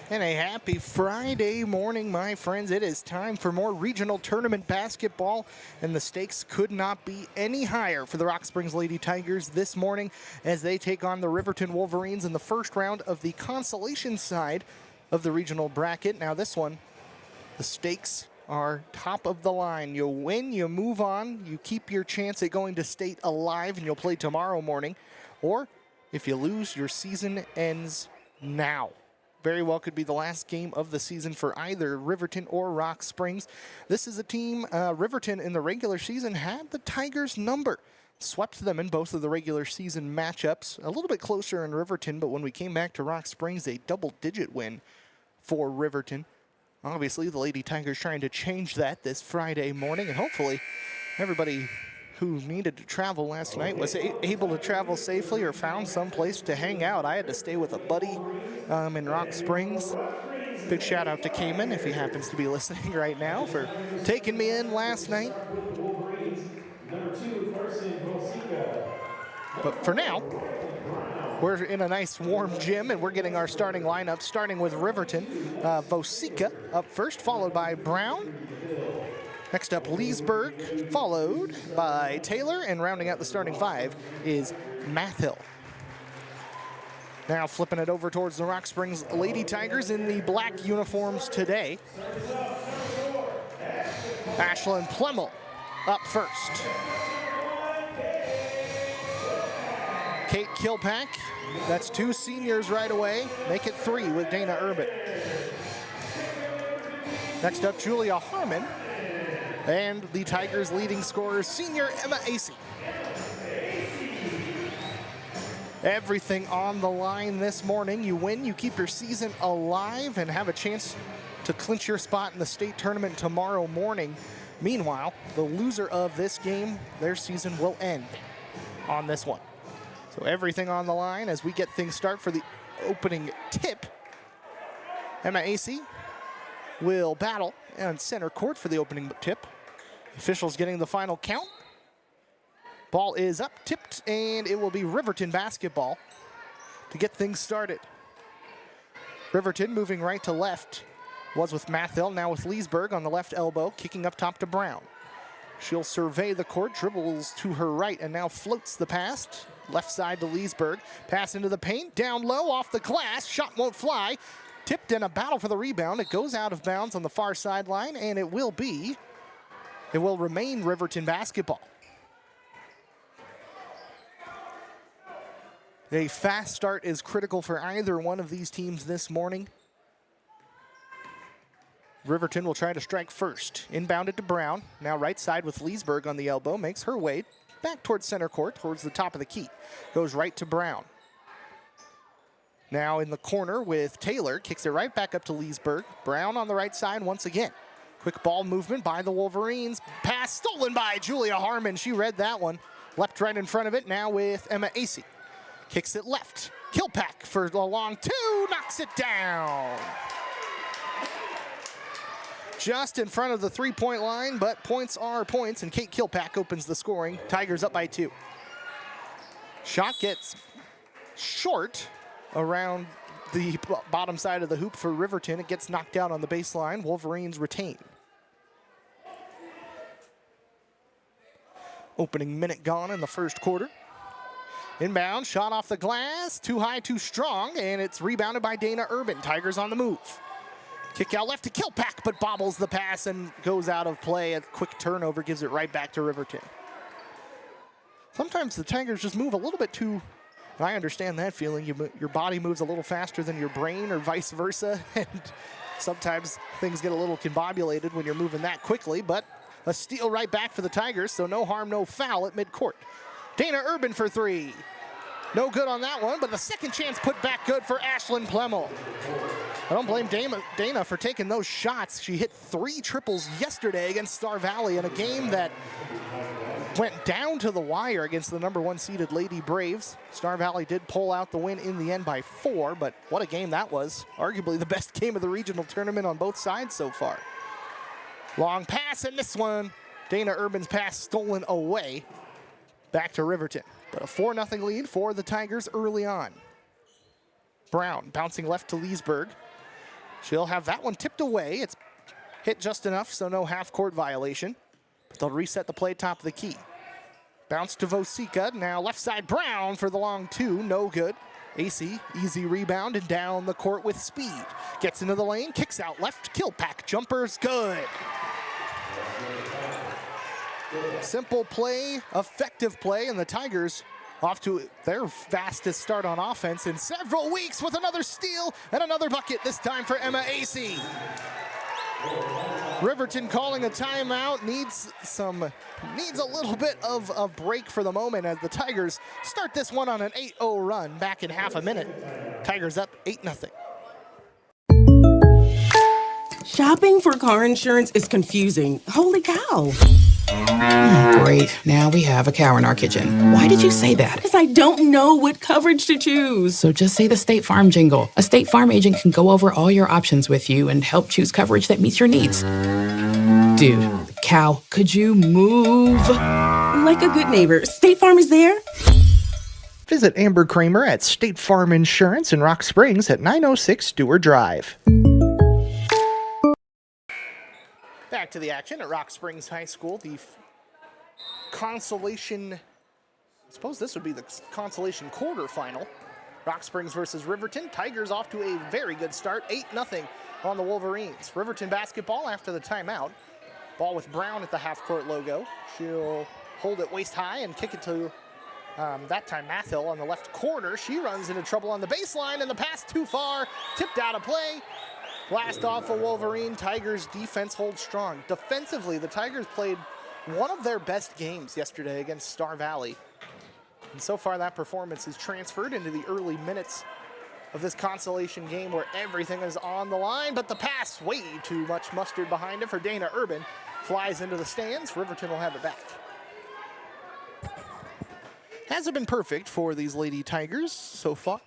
And a happy Friday morning, my friends. It is time for more regional tournament basketball, and the stakes could not be any higher for the Rock Springs Lady Tigers this morning as they take on the Riverton Wolverines in the first round of the consolation side of the regional bracket. Now this one, the stakes are top of the line. You win, you move on, you keep your chance at going to state alive, and you'll play tomorrow morning. Or if you lose, your season ends now. Very well could be the last game of the season for either Riverton or Rock Springs. This is a team, Riverton in the regular season had the Tigers' number. Swept them in both of the regular season matchups. A little bit closer in Riverton, but when we came back to Rock Springs, a double-digit win for Riverton. Obviously, the Lady Tigers trying to change that this Friday morning, and hopefully everybody who needed to travel last night was able to travel safely or found some place to hang out. I had to stay with a buddy in Rock Springs. Big shout out to Cayman, if he happens to be listening right now, for taking me in last night. But for now, we're in a nice warm gym, and we're getting our starting lineup, starting with Riverton. Vosica up first, followed by Brown. Next up, Leesburg, followed by Taylor, and rounding out the starting five is Mathill. Now flipping it over towards the Rock Springs Lady Tigers in the black uniforms today. Ashlyn Plemmel up first. Kate Kilpack, that's two seniors right away. Make it three with Dana Urban. Next up, Julia Harmon. And the Tigers' leading scorer, senior Emma Acey. Everything on the line this morning. You win, you keep your season alive, and have a chance to clinch your spot in the state tournament tomorrow morning. Meanwhile, the loser of this game, their season will end on this one. So everything on the line as we get things started for the opening tip. Emma Acey will battle on center court for the opening tip. Officials getting the final count. Ball is up, tipped, and it will be Riverton basketball to get things started. Riverton moving right to left was with Mathill, now with Leesburg on the left elbow, kicking up top to Brown. She'll survey the court, dribbles to her right, and now floats the pass. Left side to Leesburg. Pass into the paint, down low, off the glass. Shot won't fly. Tipped in a battle for the rebound. It goes out of bounds on the far sideline, and it will remain Riverton basketball. A fast start is critical for either one of these teams this morning. Riverton will try to strike first. Inbounded to Brown. Now right side with Leesburg on the elbow. Makes her way back towards center court, towards the top of the key. Goes right to Brown. Now in the corner with Taylor. Kicks it right back up to Leesburg. Brown on the right side once again. Quick ball movement by the Wolverines. Pass stolen by Julia Harmon. She read that one. Leapt right in front of it. Now with Emma Acey. Kicks it left. Kilpack for a long two. Knocks it down. Just in front of the three-point line, but points are points, and Kate Kilpack opens the scoring. Tigers up by 2. Shot gets short around the bottom side of the hoop for Riverton. It gets knocked out on the baseline. Wolverines retain. Opening minute gone in the first quarter. Inbound, shot off the glass, too high, too strong, and it's rebounded by Dana Urban. Tigers on the move. Kick out left to Kilpack, but bobbles the pass and goes out of play. A quick turnover gives it right back to Riverton. Sometimes the Tigers just move a little bit too, and I understand that feeling. Your body moves a little faster than your brain or vice versa, and sometimes things get a little combobulated when you're moving that quickly, but a steal right back for the Tigers, so no harm, no foul at midcourt. Dana Urban for three. No good on that one, but the second chance put back good for Ashlyn Plemmel. I don't blame Dana for taking those shots. She hit 3 triples yesterday against Star Valley in a game that went down to the wire against the #1 seeded Lady Braves. Star Valley did pull out the win in the end by 4, but what a game that was. Arguably the best game of the regional tournament on both sides so far. Long pass, and this one, Dana Urban's pass stolen away. Back to Riverton, but a 4-0 lead for the Tigers early on. Brown bouncing left to Leesburg. She'll have that one tipped away. It's hit just enough, so no half-court violation. But they'll reset the play top of the key. Bounce to Vosika. Now left side Brown for the long two. No good. AC, easy rebound and down the court with speed. Gets into the lane, kicks out left. Kilpack jumper's good. Simple play, effective play, and the Tigers off to their fastest start on offense in several weeks with another steal and another bucket, this time for Emma AC. Riverton calling a timeout, needs a little bit of a break for the moment as the Tigers start this one on an 8-0 run back in half a minute. Tigers up 8-0. Shopping for car insurance is confusing. Holy cow. Great, now we have a cow in our kitchen. Why did you say that? Because I don't know what coverage to choose. So just say the State Farm jingle. A State Farm agent can go over all your options with you and help choose coverage that meets your needs. Dude, cow, could you move? Like a good neighbor, State Farm is there. Visit Amber Kramer at State Farm Insurance in Rock Springs at 906 Stewart Drive. Back to the action at Rock Springs High School. The consolation, I suppose this would be the consolation quarterfinal. Rock Springs versus Riverton. Tigers off to a very good start, 8-0 on the Wolverines. Riverton basketball after the timeout. Ball with Brown at the half-court logo. She'll hold it waist high and kick it to, that time, Mathill on the left corner. She runs into trouble on the baseline, and the pass too far, tipped out of play. Blast off a Wolverine. Tigers defense holds strong. Defensively, the Tigers played one of their best games yesterday against Star Valley. And so far that performance is transferred into the early minutes of this consolation game where everything is on the line, but the pass, way too much mustard behind it for Dana Urban. Flies into the stands. Riverton will have it back. Hasn't been perfect for these Lady Tigers so far,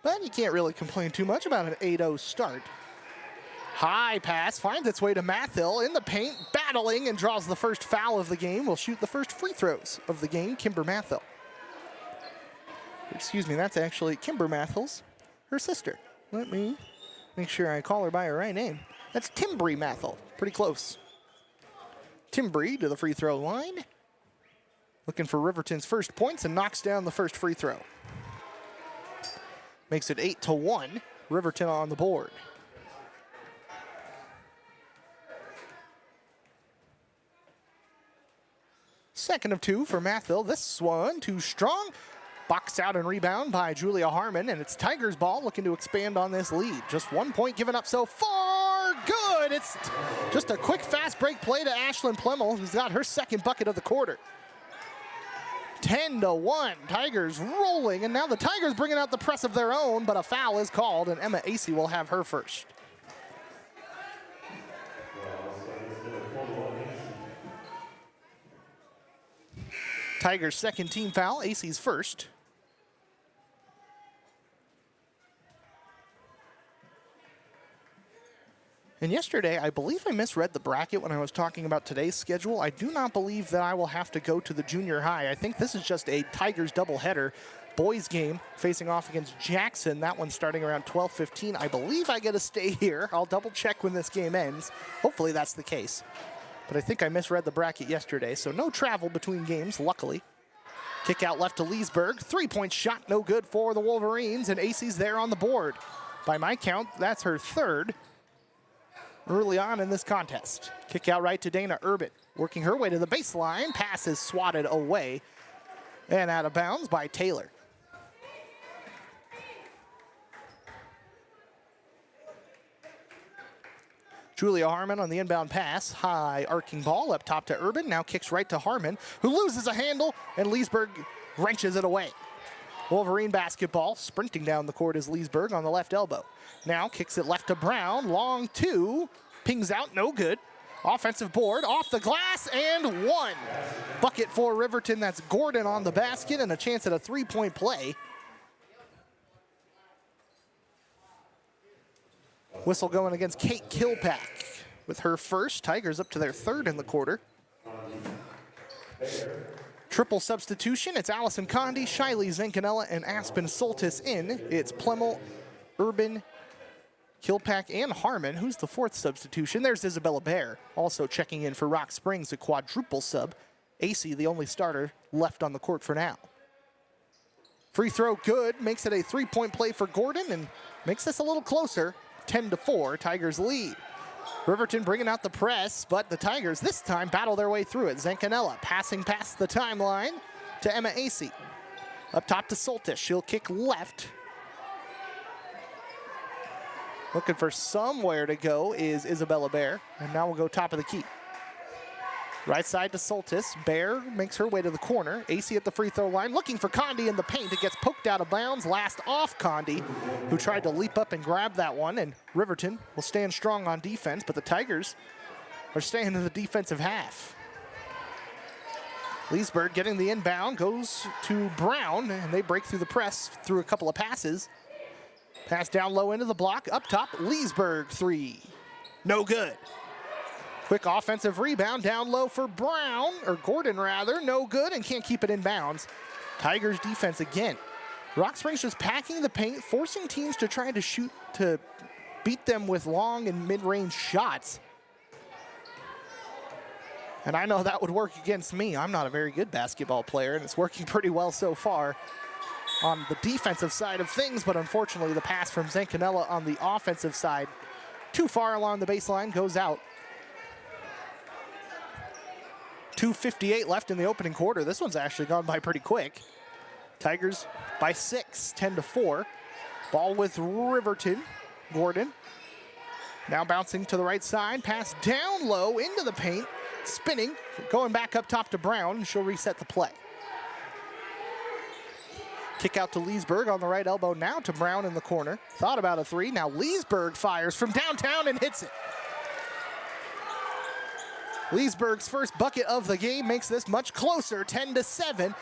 but you can't really complain too much about an 8-0 start. High pass finds its way to Mathill in the paint, battling, and draws the first foul of the game. Will shoot the first free throws of the game, Kimber Mathill. Excuse me, that's actually Kimber Mathill's, her sister. Let me make sure I call her by her right name. That's Timbri Mathill, pretty close. Timbri to the free throw line. Looking for Riverton's first points and knocks down the first free throw. Makes it 8-1, Riverton on the board. Second of two for Mathill. This one too strong. Boxed out and rebound by Julia Harmon, and it's Tigers ball looking to expand on this lead. Just 1 point given up so far. Good. It's just a quick fast break play to Ashlyn Plemmel, who's got her second bucket of the quarter. 10-1, Tigers rolling, and now the Tigers bringing out the press of their own, but a foul is called, and Emma AC will have her first. Tigers' second team foul, AC's first. And yesterday, I believe I misread the bracket when I was talking about today's schedule. I do not believe that I will have to go to the junior high. I think this is just a Tigers doubleheader. Boys game facing off against Jackson. That one starting around 12:15. I believe I get to stay here. I'll double check when this game ends. Hopefully that's the case. But I think I misread the bracket yesterday, so no travel between games, luckily. Kick out left to Leesburg. Three-point shot, no good for the Wolverines, and AC's there on the board. By my count, that's her third early on in this contest. Kick out right to Dana Urban. Working her way to the baseline. Pass is swatted away and out of bounds by Taylor. Julia Harmon on the inbound pass. High arcing ball up top to Urban. Now kicks right to Harmon, who loses a handle, and Leesburg wrenches it away. Wolverine basketball. Sprinting down the court is Leesburg on the left elbow. Now kicks it left to Brown. Long two. Pings out, no good. Offensive board, off the glass, and one. Bucket for Riverton. That's Gordon on the basket, and a chance at a three-point play. Whistle going against Kate Kilpack with her first. Tigers up to their third in the quarter. Triple substitution. It's Allison Condi, Shiley Zancanella, and Aspen Soltis in. It's Plemmel, Urban, Kilpack and Harmon. Who's the fourth substitution? There's Isabella Bear, also checking in for Rock Springs, a quadruple sub. AC, the only starter left on the court for now. Free throw good, makes it a 3-point play for Gordon and makes this a little closer. 10-4, Tigers lead. Riverton bringing out the press, but the Tigers this time battle their way through it. Zancanella passing past the timeline to Emma AC. Up top to Soltis, she'll kick left. Looking for somewhere to go is Isabella Bear, and now we'll go top of the key. Right side to Soltis. Bear makes her way to the corner. AC at the free throw line, looking for Condi in the paint. It gets poked out of bounds. Last off Condi, who tried to leap up and grab that one. And Riverton will stand strong on defense, but the Tigers are staying in the defensive half. Leesburg getting the inbound, goes to Brown, and they break through the press through a couple of passes. Pass down low into the block. Up top, Leesburg three. No good. Quick offensive rebound down low for Brown, or Gordon rather. No good, and can't keep it in bounds. Tigers defense again. Rock Springs just packing the paint, forcing teams to try to shoot to beat them with long and mid-range shots. And I know that would work against me. I'm not a very good basketball player, and it's working pretty well so far on the defensive side of things, but unfortunately the pass from Zancanella on the offensive side too far along the baseline, goes out. 2:58 left in the opening quarter. This one's actually gone by pretty quick. Tigers by 6, 10-4. Ball with Riverton. Gordon now bouncing to the right side. Pass down low into the paint. Spinning, going back up top to Brown. She'll reset the play. Kick out to Leesburg on the right elbow now to Brown in the corner. Thought about a three. Now Leesburg fires from downtown and hits it. Leesburg's first bucket of the game makes this much closer, 10-7.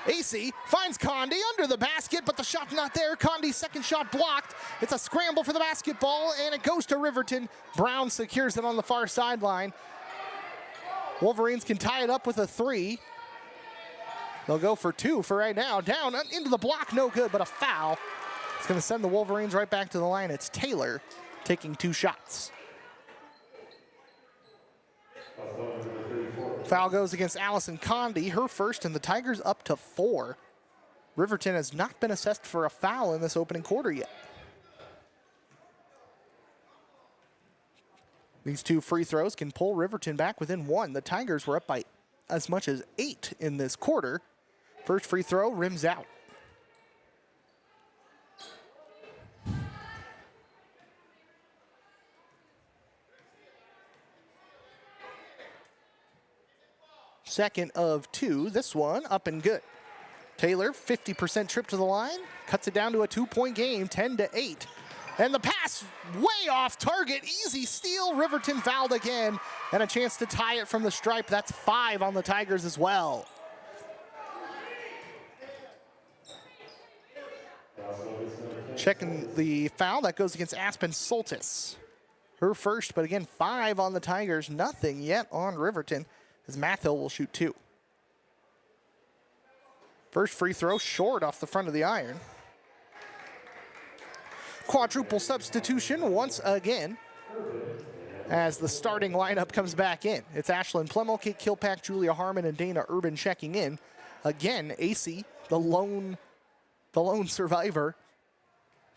AC finds Condi under the basket, but the shot's not there. Condi's second shot blocked. It's a scramble for the basketball, and it goes to Riverton. Brown secures it on the far sideline. Wolverines can tie it up with a three. They'll go for two for right now. Down into the block, no good, but a foul. It's going to send the Wolverines right back to the line. It's Taylor taking two shots. Foul goes against Allison Condi, her first, and the Tigers up to 4. Riverton has not been assessed for a foul in this opening quarter yet. These two free throws can pull Riverton back within 1. The Tigers were up by as much as 8 in this quarter. First free throw rims out. Second of 2, this one up and good. Taylor, 50% trip to the line, cuts it down to a 2-point game, 10-8. And the pass way off target, easy steal. Riverton fouled again, and a chance to tie it from the stripe. That's 5 on the Tigers as well. Checking the foul, that goes against Aspen Soltis. Her first, but again, 5 on the Tigers, nothing yet on Riverton, as Mathill will shoot 2. First free throw short off the front of the iron. Quadruple substitution once again as the starting lineup comes back in. It's Ashlyn Plemmel, Kate Kilpack, Julia Harmon, and Dana Urban checking in. Again, AC, the lone survivor,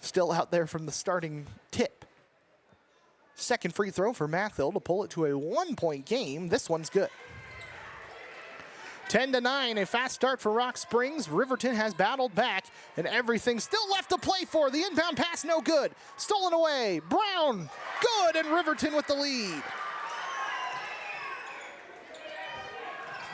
still out there from the starting tip. Second free throw for Mathill to pull it to a 1-point game. This one's good. 10-9, a fast start for Rock Springs. Riverton has battled back, and everything still left to play for. The inbound pass, no good. Stolen away. Brown, good, and Riverton with the lead.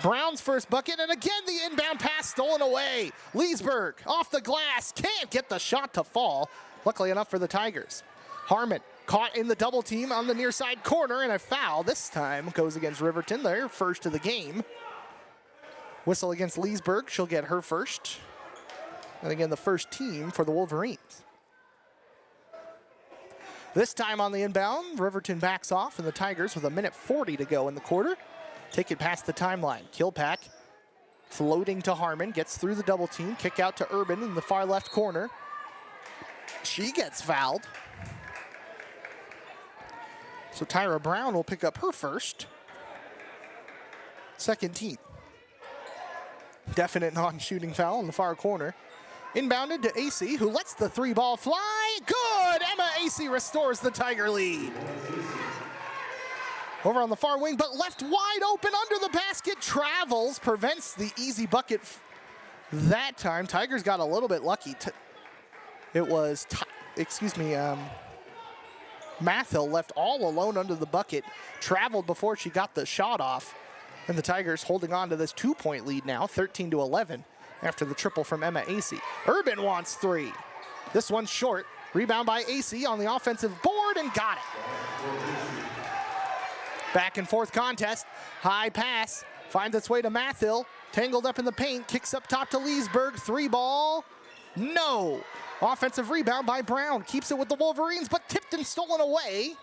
Brown's first bucket, and again the inbound pass stolen away. Leesburg off the glass, can't get the shot to fall. Luckily enough for the Tigers. Harmon caught in the double team on the near side corner, and a foul this time goes against Riverton, their first of the game. Whistle against Leesburg, she'll get her first. And again, the first team for the Wolverines. This time on the inbound, Riverton backs off, and the Tigers with 1:40 to go in the quarter take it past the timeline. Kilpack floating to Harmon, gets through the double team, kick out to Urban in the far left corner. She gets fouled. So Tyra Brown will pick up her first. Second team. Definite non-shooting foul in the far corner. Inbounded to AC, who lets the three ball fly. Good! Emma AC restores the Tiger lead. Over on the far wing, but left wide open under the basket. Travels, prevents the easy bucket that time. Tigers got a little bit lucky. It was, Mathill left all alone under the bucket. Traveled before she got the shot off. And the Tigers holding on to this 2-point lead now, 13-11, after the triple from Emma AC. Urban wants three. This one's short. Rebound by AC on the offensive board and got it. Back and forth contest. High pass. Finds its way to Mathill. Tangled up in the paint. Kicks up top to Leesburg. Three ball. No. Offensive rebound by Brown. Keeps it with the Wolverines, but tipped and stolen away.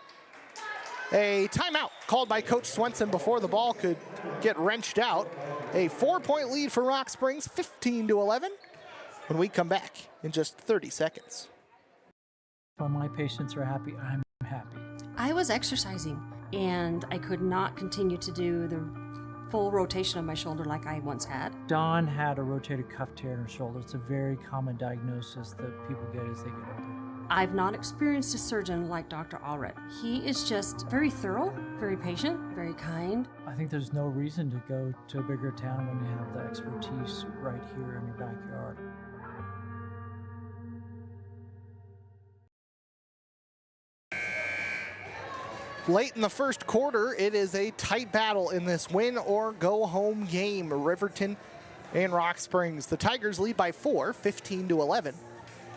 A timeout called by Coach Swenson before the ball could get wrenched out. A 4-point lead for Rock Springs, 15-11, when we come back in just 30 seconds. When my patients are happy, I'm happy. I was exercising, and I could not continue to do the full rotation of my shoulder like I once had. Dawn had a rotator cuff tear in her shoulder. It's a very common diagnosis that people get as they get older. I've not experienced a surgeon like Dr. Allred. He is just very thorough, very patient, very kind. I think there's no reason to go to a bigger town when you have the expertise right here in your backyard. Late in the first quarter, it is a tight battle in this win or go home game. Riverton and Rock Springs. The Tigers lead by 4, 15-11.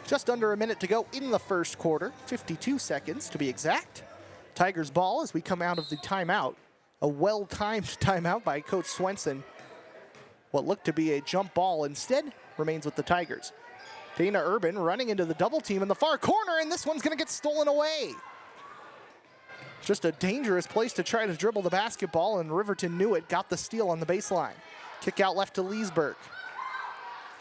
Just under a minute to go in the first quarter, 52 seconds to be exact. Tigers ball as we come out of the timeout. A well-timed timeout by Coach Swenson. What looked to be a jump ball instead remains with the Tigers. Dana Urban running into the double team in the far corner, and this one's gonna get stolen away. Just a dangerous place to try to dribble the basketball, and Riverton knew it, got the steal on the baseline. Kick out left to Leesburg.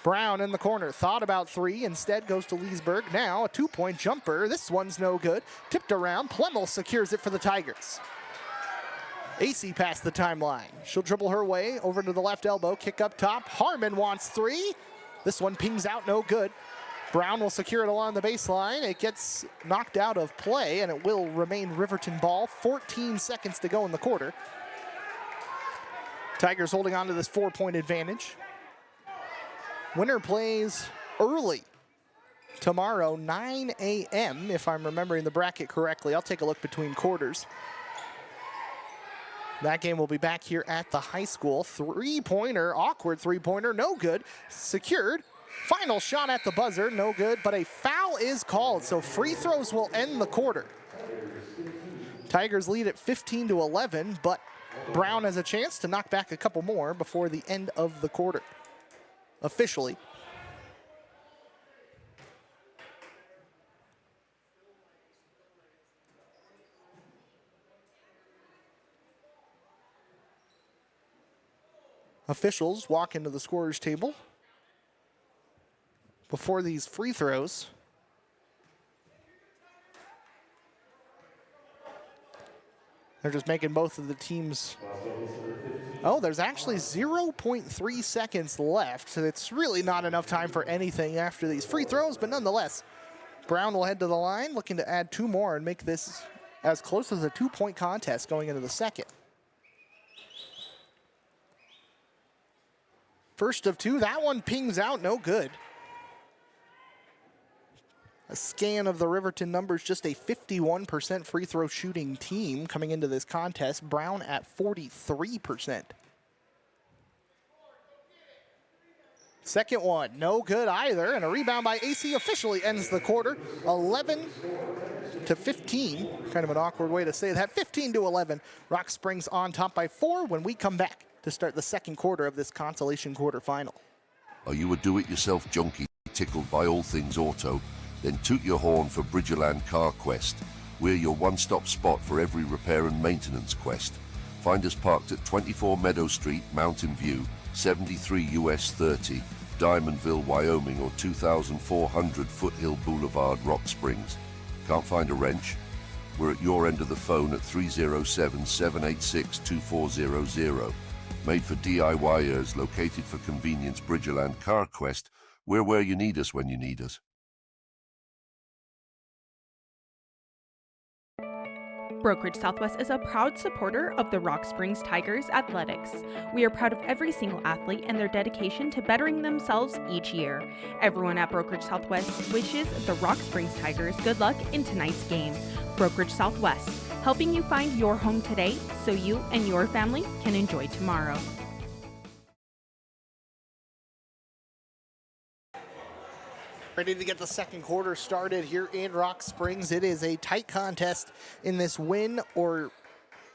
Brown in the corner, thought about three, instead goes to Leesburg. Now a 2-point jumper, this one's no good. Tipped around, Plemmel secures it for the Tigers. AC past the timeline. She'll dribble her way over to the left elbow, kick up top. Harmon wants three. This one pings out, no good. Brown will secure it along the baseline. It gets knocked out of play, and it will remain Riverton ball. 14 seconds to go in the quarter. Tigers holding on to this 4-point advantage. Winner plays early tomorrow, 9 a.m., if I'm remembering the bracket correctly. I'll take a look between quarters. That game will be back here at the high school. Three-pointer, awkward three-pointer, no good. Secured. Final shot at the buzzer, no good, but a foul is called, so free throws will end the quarter. Tigers lead at 15-11, but Brown has a chance to knock back a couple more before the end of the quarter. Officially. Officials walk into the scorer's table before these free throws. They're just making both of the teams. Oh, there's actually 0.3 seconds left, so it's really not enough time for anything after these free throws, but nonetheless, Brown will head to the line, looking to add two more and make this as close as a 2-point contest going into the second. First of two, that one pings out, no good. A scan of the Riverton numbers, just a 51% free throw shooting team coming into this contest. Brown at 43%. Second one, no good either, and a rebound by AC officially ends the quarter. 11-15, kind of an awkward way to say that. 15-11, Rock Springs on top by 4 when we come back to start the second quarter of this consolation quarterfinal. Are you a do-it-yourself junkie tickled by all things auto? Then toot your horn for Bridgerland Car Quest. We're your one-stop spot for every repair and maintenance quest. Find us parked at 24 Meadow Street, Mountain View, 73 US 30, Diamondville, Wyoming, or 2400 Foothill Boulevard, Rock Springs. Can't find a wrench? We're at your end of the phone at 307-786-2400. Made for DIYers, located for convenience, Bridgerland CarQuest. We're where you need us when you need us. Brokerage Southwest is a proud supporter of the Rock Springs Tigers athletics. We are proud of every single athlete and their dedication to bettering themselves each year. Everyone at Brokerage Southwest wishes the Rock Springs Tigers good luck in tonight's game. Brokerage Southwest, helping you find your home today so you and your family can enjoy tomorrow. Ready to get the second quarter started here in Rock Springs. It is a tight contest in this win or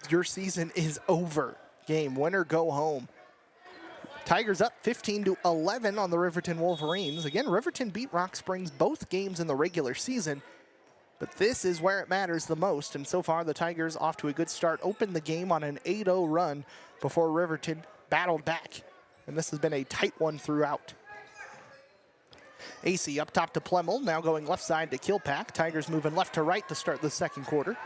your season is over game. Win or go home. Tigers up 15-11 on the Riverton Wolverines. Again, Riverton beat Rock Springs both games in the regular season, but this is where it matters the most. And so far, the Tigers off to a good start. Opened the game on an 8-0 run before Riverton battled back. And this has been a tight one throughout. AC up top to Plemmel, now going left side to Kilpack. Tigers moving left to right to start the second quarter.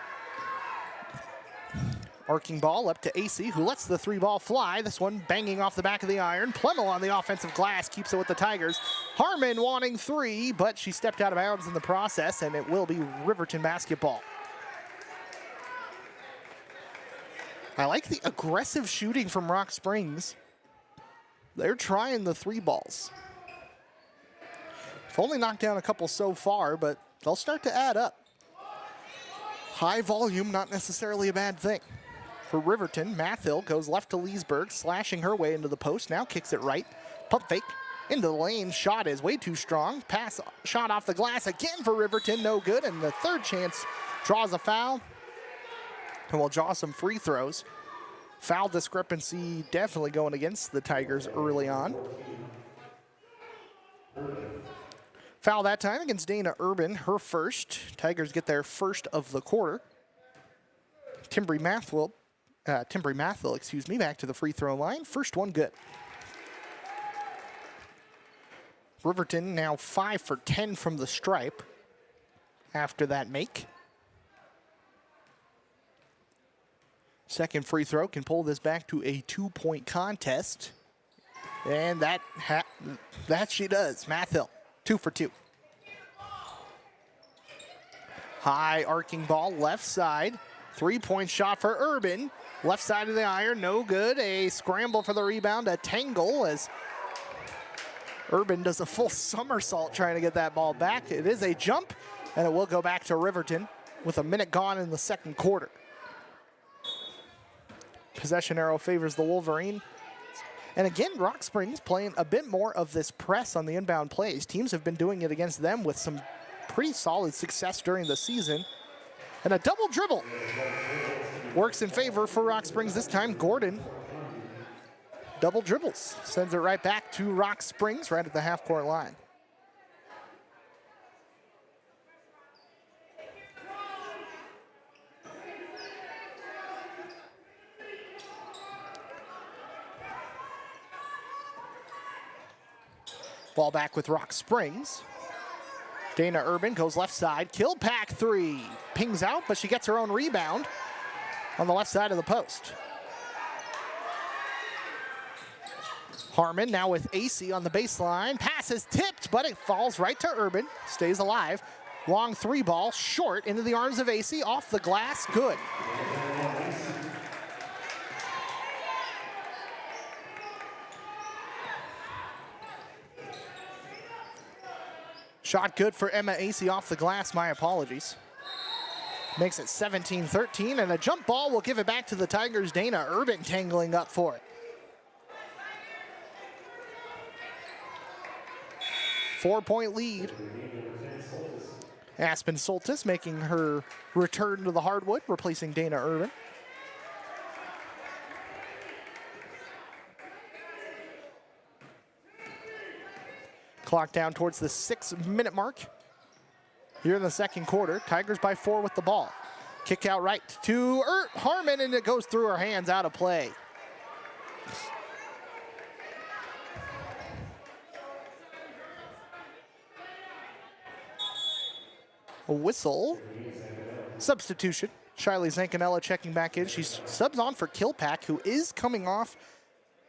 Arcing ball up to AC, who lets the three ball fly. This one banging off the back of the iron. Plemmel on the offensive glass keeps it with the Tigers. Harmon wanting three, but she stepped out of bounds in the process, and it will be Riverton basketball. I like the aggressive shooting from Rock Springs. They're trying the three balls. Only knocked down a couple so far, but they'll start to add up. High volume, not necessarily a bad thing. For Riverton, Mathill goes left to Leesburg, slashing her way into the post, now kicks it right. Pump fake into the lane, shot is way too strong. Pass shot off the glass again for Riverton, no good, and the third chance draws a foul. And we'll draw some free throws. Foul discrepancy definitely going against the Tigers early on. Foul that time against Dana Urban, her first. Tigers get their first of the quarter. Timbry Mathill, back to the free throw line. First one good. Riverton now 5 for 10 from the stripe after that make. Second free throw can pull this back to a 2-point contest. And that she does. Mathill. 2 for 2. High arcing ball left side. 3-point shot for Urban. Left side of the iron, no good. A scramble for the rebound, a tangle as Urban does a full somersault trying to get that ball back. It is a jump, and it will go back to Riverton with a minute gone in the second quarter. Possession arrow favors the Wolverine. And again, Rock Springs playing a bit more of this press on the inbound plays. Teams have been doing it against them with some pretty solid success during the season. And a double dribble works in favor for Rock Springs this time. Gordon double dribbles, sends it right back to Rock Springs right at the half-court line. Ball back with Rock Springs. Dana Urban goes left side. Kilpack three. Pings out, but she gets her own rebound on the left side of the post. Harmon now with AC on the baseline. Pass is tipped, but it falls right to Urban. Stays alive. Long three ball, short into the arms of AC. Off the glass, good. Shot good for Emma AC off the glass, my apologies. Makes it 17-13, and a jump ball will give it back to the Tigers. Dana Urban tangling up for it. 4-point lead. Aspen Soltis making her return to the hardwood, replacing Dana Urban. Clock down towards the 6-minute mark here in the second quarter. Tigers by 4 with the ball. Kick out right to Harmon, and it goes through her hands, out of play. A whistle Substitution. Shiley Zancanella checking back in. She's subs on for Kilpack, who is coming off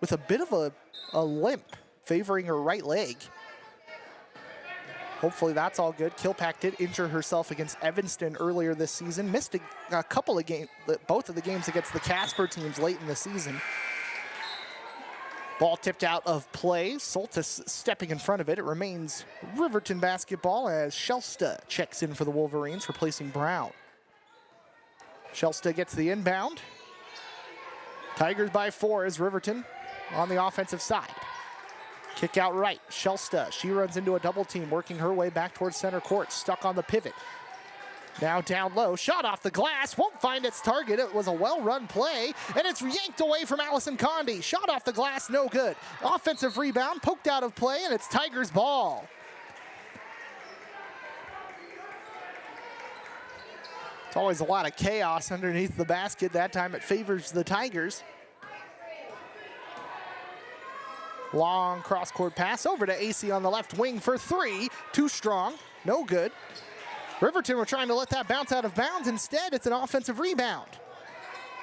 with a bit of a limp, favoring her right leg. Hopefully that's all good. Kilpack did injure herself against Evanston earlier this season. Missed a couple of games, both of the games against the Casper teams late in the season. Ball tipped out of play. Soltis stepping in front of it. It remains Riverton basketball as Shelsta checks in for the Wolverines, replacing Brown. Shelsta gets the inbound. Tigers by 4 as Riverton on the offensive side. Kick out right, Shelsta. She runs into a double team, working her way back towards center court, stuck on the pivot. Now down low, shot off the glass, won't find its target. It was a well-run play, and it's yanked away from Allison Condi. Shot off the glass, no good. Offensive rebound, poked out of play, and it's Tigers ball. It's always a lot of chaos underneath the basket. That time it favors the Tigers. Long cross-court pass over to AC on the left wing for 3. Too strong, no good. Riverton were trying to let that bounce out of bounds. Instead, it's an offensive rebound.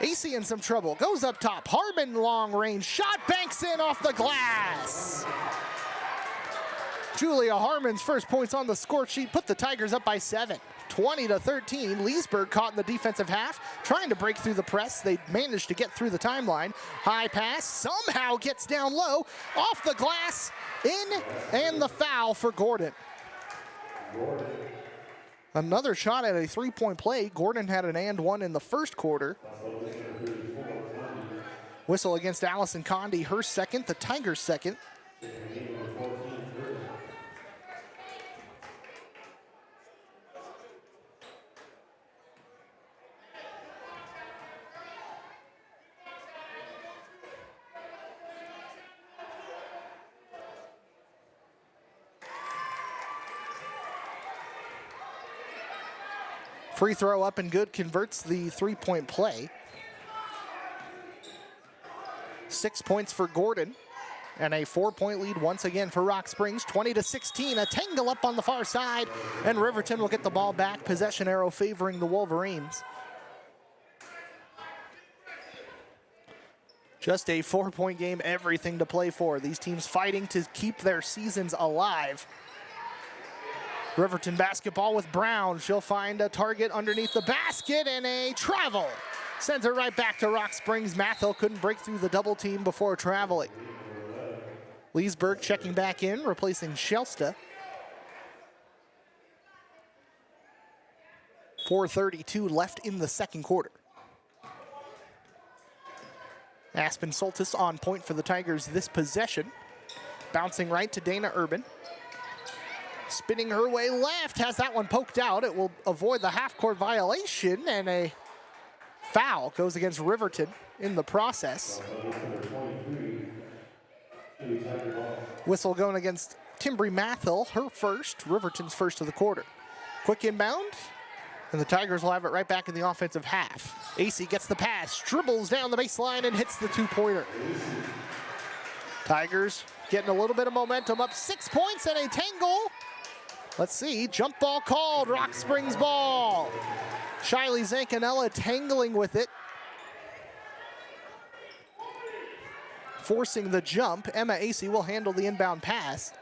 AC in some trouble, goes up top. Harmon long range shot, banks in off the glass. Julia Harmon's first points on the score sheet put the Tigers up by 7. 20-13, Leesburg caught in the defensive half, trying to break through the press. They managed to get through the timeline. High pass, somehow gets down low, off the glass, in, and the foul for Gordon. Another shot at a three-point play. Gordon had an and one in the first quarter. Whistle against Allison Condi, her second, the Tigers' second. Free throw up and good, converts the three-point play. 6 points for Gordon, and a 4-point lead once again for Rock Springs. 20-16, a tangle up on the far side, and Riverton will get the ball back. Possession arrow favoring the Wolverines. Just a 4-point game, everything to play for. These teams fighting to keep their seasons alive. Riverton basketball with Brown. She'll find a target underneath the basket and a travel. Sends it right back to Rock Springs. Mathil couldn't break through the double team before traveling. Leesburg checking back in, replacing Shelsta. 4:32 left in the second quarter. Aspen Soltis on point for the Tigers this possession. Bouncing right to Dana Urban. Spinning her way left, has that one poked out. It will avoid the half-court violation, and a foul goes against Riverton in the process. Whistle going against Timbri Mathil, her first, Riverton's first of the quarter. Quick inbound, and the Tigers will have it right back in the offensive half. AC gets the pass, dribbles down the baseline, and hits the two-pointer. Tigers getting a little bit of momentum, up 6 points and a tangle. Let's see, jump ball called, Rock Springs ball. Shiley Zancanella tangling with it. Forcing the jump, Emma AC will handle the inbound pass.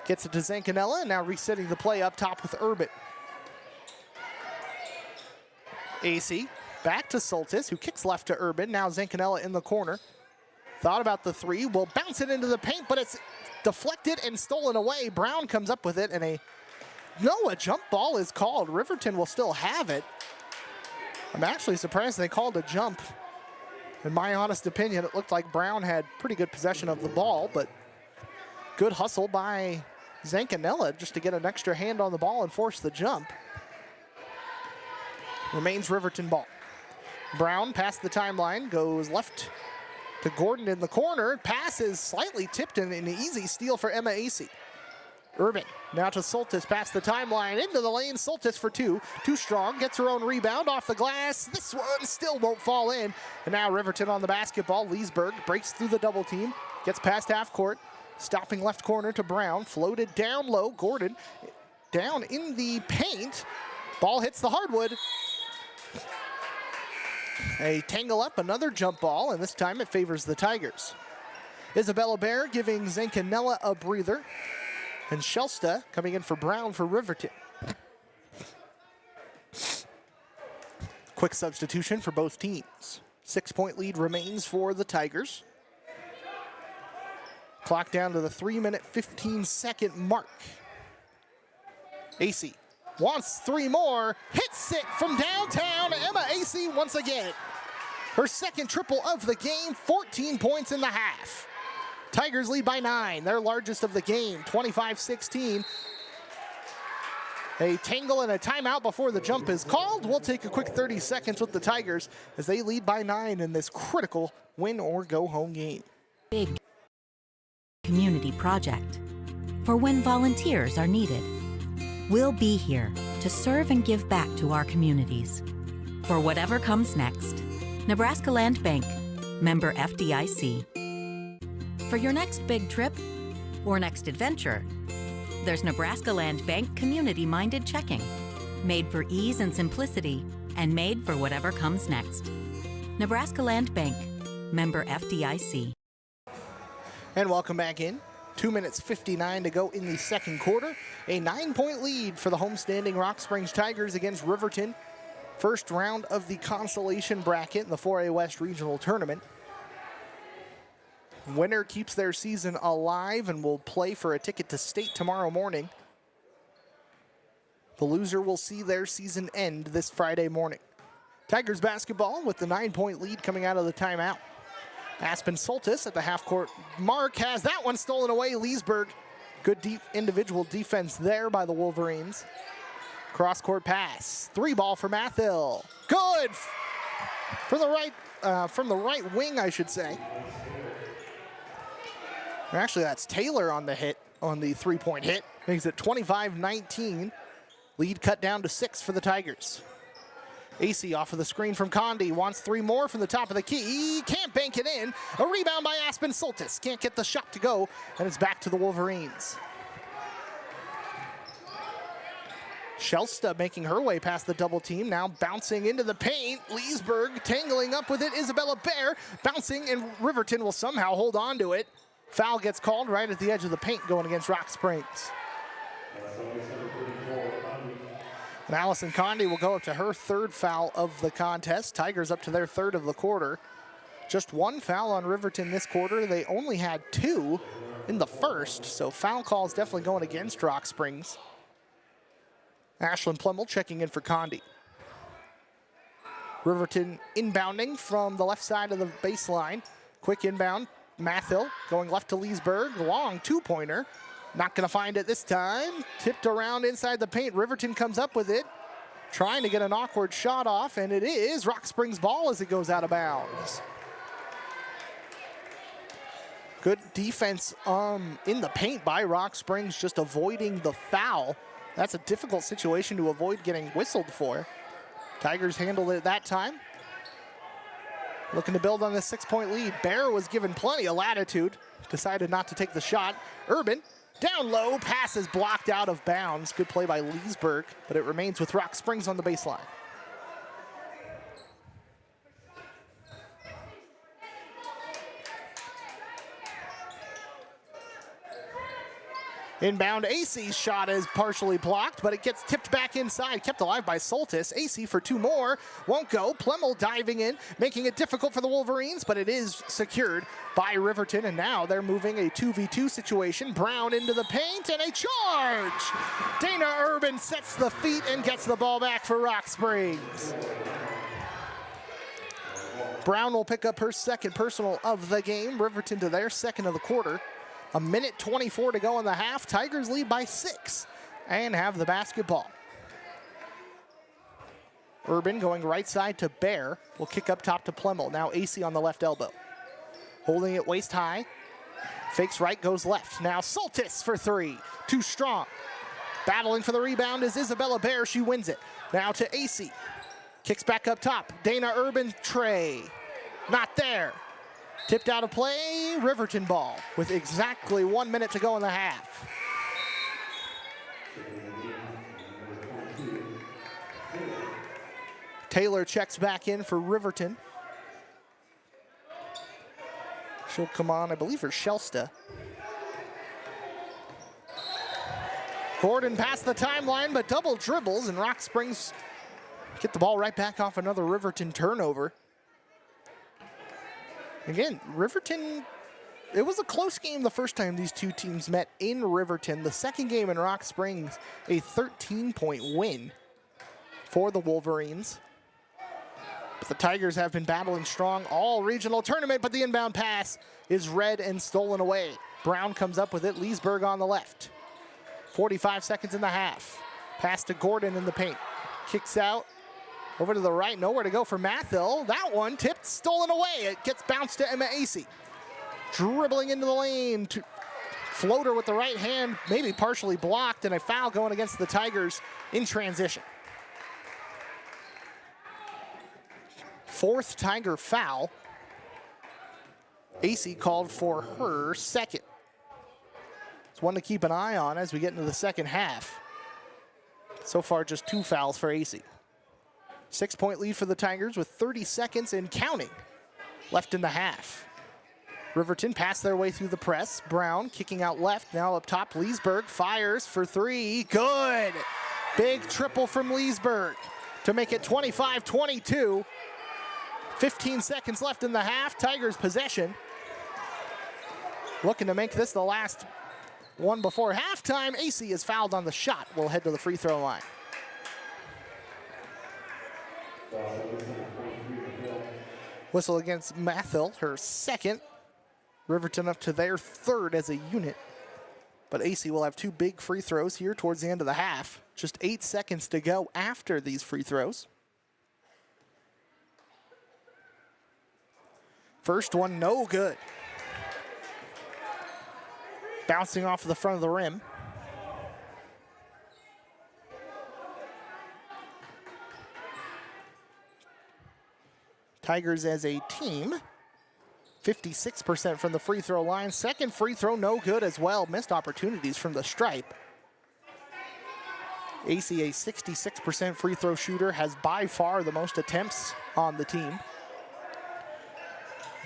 Gets it to Zancanella, and now resetting the play up top with Urban. AC back to Soltis, who kicks left to Urban. Now Zancanella in the corner. Thought about the three, will bounce it into the paint, but it's deflected and stolen away. Brown comes up with it, and a jump ball is called. Riverton will still have it. I'm actually surprised they called a jump. In my honest opinion, it looked like Brown had pretty good possession of the ball, but good hustle by Zancanella just to get an extra hand on the ball and force the jump. Remains Riverton ball. Brown past the timeline, goes left to Gordon in the corner. Pass is slightly tipped and an easy steal for Emma AC. Urban now to Soltis past the timeline into the lane. Soltis for two. Too strong, gets her own rebound off the glass. This one still won't fall in. And now Riverton on the basketball. Leesburg breaks through the double team, gets past half court. Stopping left corner to Brown, floated down low. Gordon down in the paint. Ball hits the hardwood. A tangle up, another jump ball, and this time it favors the Tigers. Isabella Bear giving Zancanella a breather. And Shelsta coming in for Brown for Riverton. Quick substitution for both teams. 6-point lead remains for the Tigers. Clock down to the 3-minute, 15-second mark. AC wants 3 more, hits it from downtown. Emma AC once again. Her second triple of the game, 14 points in the half. Tigers lead by 9, their largest of the game, 25-16. A tangle and a timeout before the jump is called. We'll take a quick 30 seconds with the Tigers as they lead by 9 in this critical win or go home game. Big community project for when volunteers are needed. We'll be here to serve and give back to our communities. For whatever comes next, Nebraska Land Bank, member FDIC. For your next big trip or next adventure, there's Nebraska Land Bank community-minded checking, made for ease and simplicity and made for whatever comes next. Nebraska Land Bank, member FDIC. And welcome back in. 2 minutes 59 to go in the second quarter. A 9-point lead for the homestanding Rock Springs Tigers against Riverton. First round of the consolation bracket in the 4A West Regional Tournament. Winner keeps their season alive and will play for a ticket to state tomorrow morning. The loser will see their season end this Friday morning. Tigers basketball with the 9-point lead coming out of the timeout. Aspen Soltis at the half-court mark has that one stolen away. Leesburg, good deep individual defense there by the Wolverines. Cross-court pass, 3-ball for Mathill. Good for the right, from the right wing, I should say. Actually, that's Taylor on the hit, on the 3-point hit. Makes it 25-19. Lead cut down to 6 for the Tigers. AC off of the screen from Condi, wants 3 more from the top of the key. Can't bank it in. A rebound by Aspen Soltis. Can't get the shot to go, and it's back to the Wolverines. Shelsta making her way past the double team, now bouncing into the paint. Leesburg tangling up with it. Isabella Bear bouncing, and Riverton will somehow hold on to it. Foul gets called right at the edge of the paint going against Rock Springs. And Allison Condi will go up to her 3rd foul of the contest. Tigers up to their 3rd of the quarter. Just 1 foul on Riverton this quarter. They only had 2 in the first, so foul calls definitely going against Rock Springs. Ashlyn Plemmel checking in for Condi. Riverton inbounding from the left side of the baseline. Quick inbound. Mathill going left to Leesburg. Long 2-pointer. Not going to find it this time. Tipped around inside the paint. Riverton comes up with it. Trying to get an awkward shot off, and it is Rock Springs ball as it goes out of bounds. Good defense in the paint by Rock Springs, just avoiding the foul. That's a difficult situation to avoid getting whistled for. Tigers handled it that time. Looking to build on this 6-point lead. Bear was given plenty of latitude. Decided not to take the shot. Urban, down low, pass is blocked out of bounds. Good play by Leesburg, but it remains with Rock Springs on the baseline. Inbound AC's shot is partially blocked, but it gets tipped back inside, kept alive by Soltis. AC for 2 more, won't go. Plemmel diving in, making it difficult for the Wolverines, but it is secured by Riverton, and now they're moving a 2v2 situation. Brown into the paint, and a charge! Dana Urban sets the feet and gets the ball back for Rock Springs. Brown will pick up her 2nd personal of the game. Riverton to their 2nd of the quarter. 1:24 to go in the half. Tigers lead by 6 and have the basketball. Urban going right side to Bear. Will kick up top to Plemmel. Now AC on the left elbow. Holding it waist high. Fakes right, goes left. Now Soltis for 3. Too strong. Battling for the rebound is Isabella Bear. She wins it. Now to AC. Kicks back up top. Dana Urban tray. Not there. Tipped out of play, Riverton ball with exactly 1 minute to go in the half. Taylor checks back in for Riverton. She'll come on, I believe, for Shelsta. Gordon past the timeline, but double dribbles, and Rock Springs get the ball right back off another Riverton turnover. Again, Riverton, it was a close game the first time these two teams met in Riverton. The second game in Rock Springs, a 13-point win for the Wolverines. But the Tigers have been battling strong all regional tournament, but the inbound pass is read and stolen away. Brown comes up with it, Leesburg on the left. 45 seconds in the half. Pass to Gordon in the paint. Kicks out. Over to the right, nowhere to go for Mathill. That one tipped, stolen away. It gets bounced to Emma Acey. Dribbling into the lane. Floater with the right hand, maybe partially blocked, and a foul going against the Tigers in transition. Fourth Tiger foul. Acey called for her second. It's one to keep an eye on as we get into the second half. So far, just 2 fouls for Acey. 6-point lead for the Tigers with 30 seconds and counting left in the half. Riverton passed their way through the press. Brown kicking out left, now up top. Leesburg fires for 3. Good. Big triple from Leesburg to make it 25-22. 15 seconds left in the half. Tigers possession. Looking to make this the last one before halftime. Acey is fouled on the shot. We'll head to the free throw line. Whistle against Mathill, her second. Riverton up to their third as a unit. But Acey will have 2 big free throws here towards the end of the half. Just 8 seconds to go after these free throws. First one, no good. Bouncing off the front of the rim. Tigers as a team, 56% from the free throw line. Second free throw, no good as well. Missed opportunities from the stripe. Acey, a 66% free throw shooter, has by far the most attempts on the team.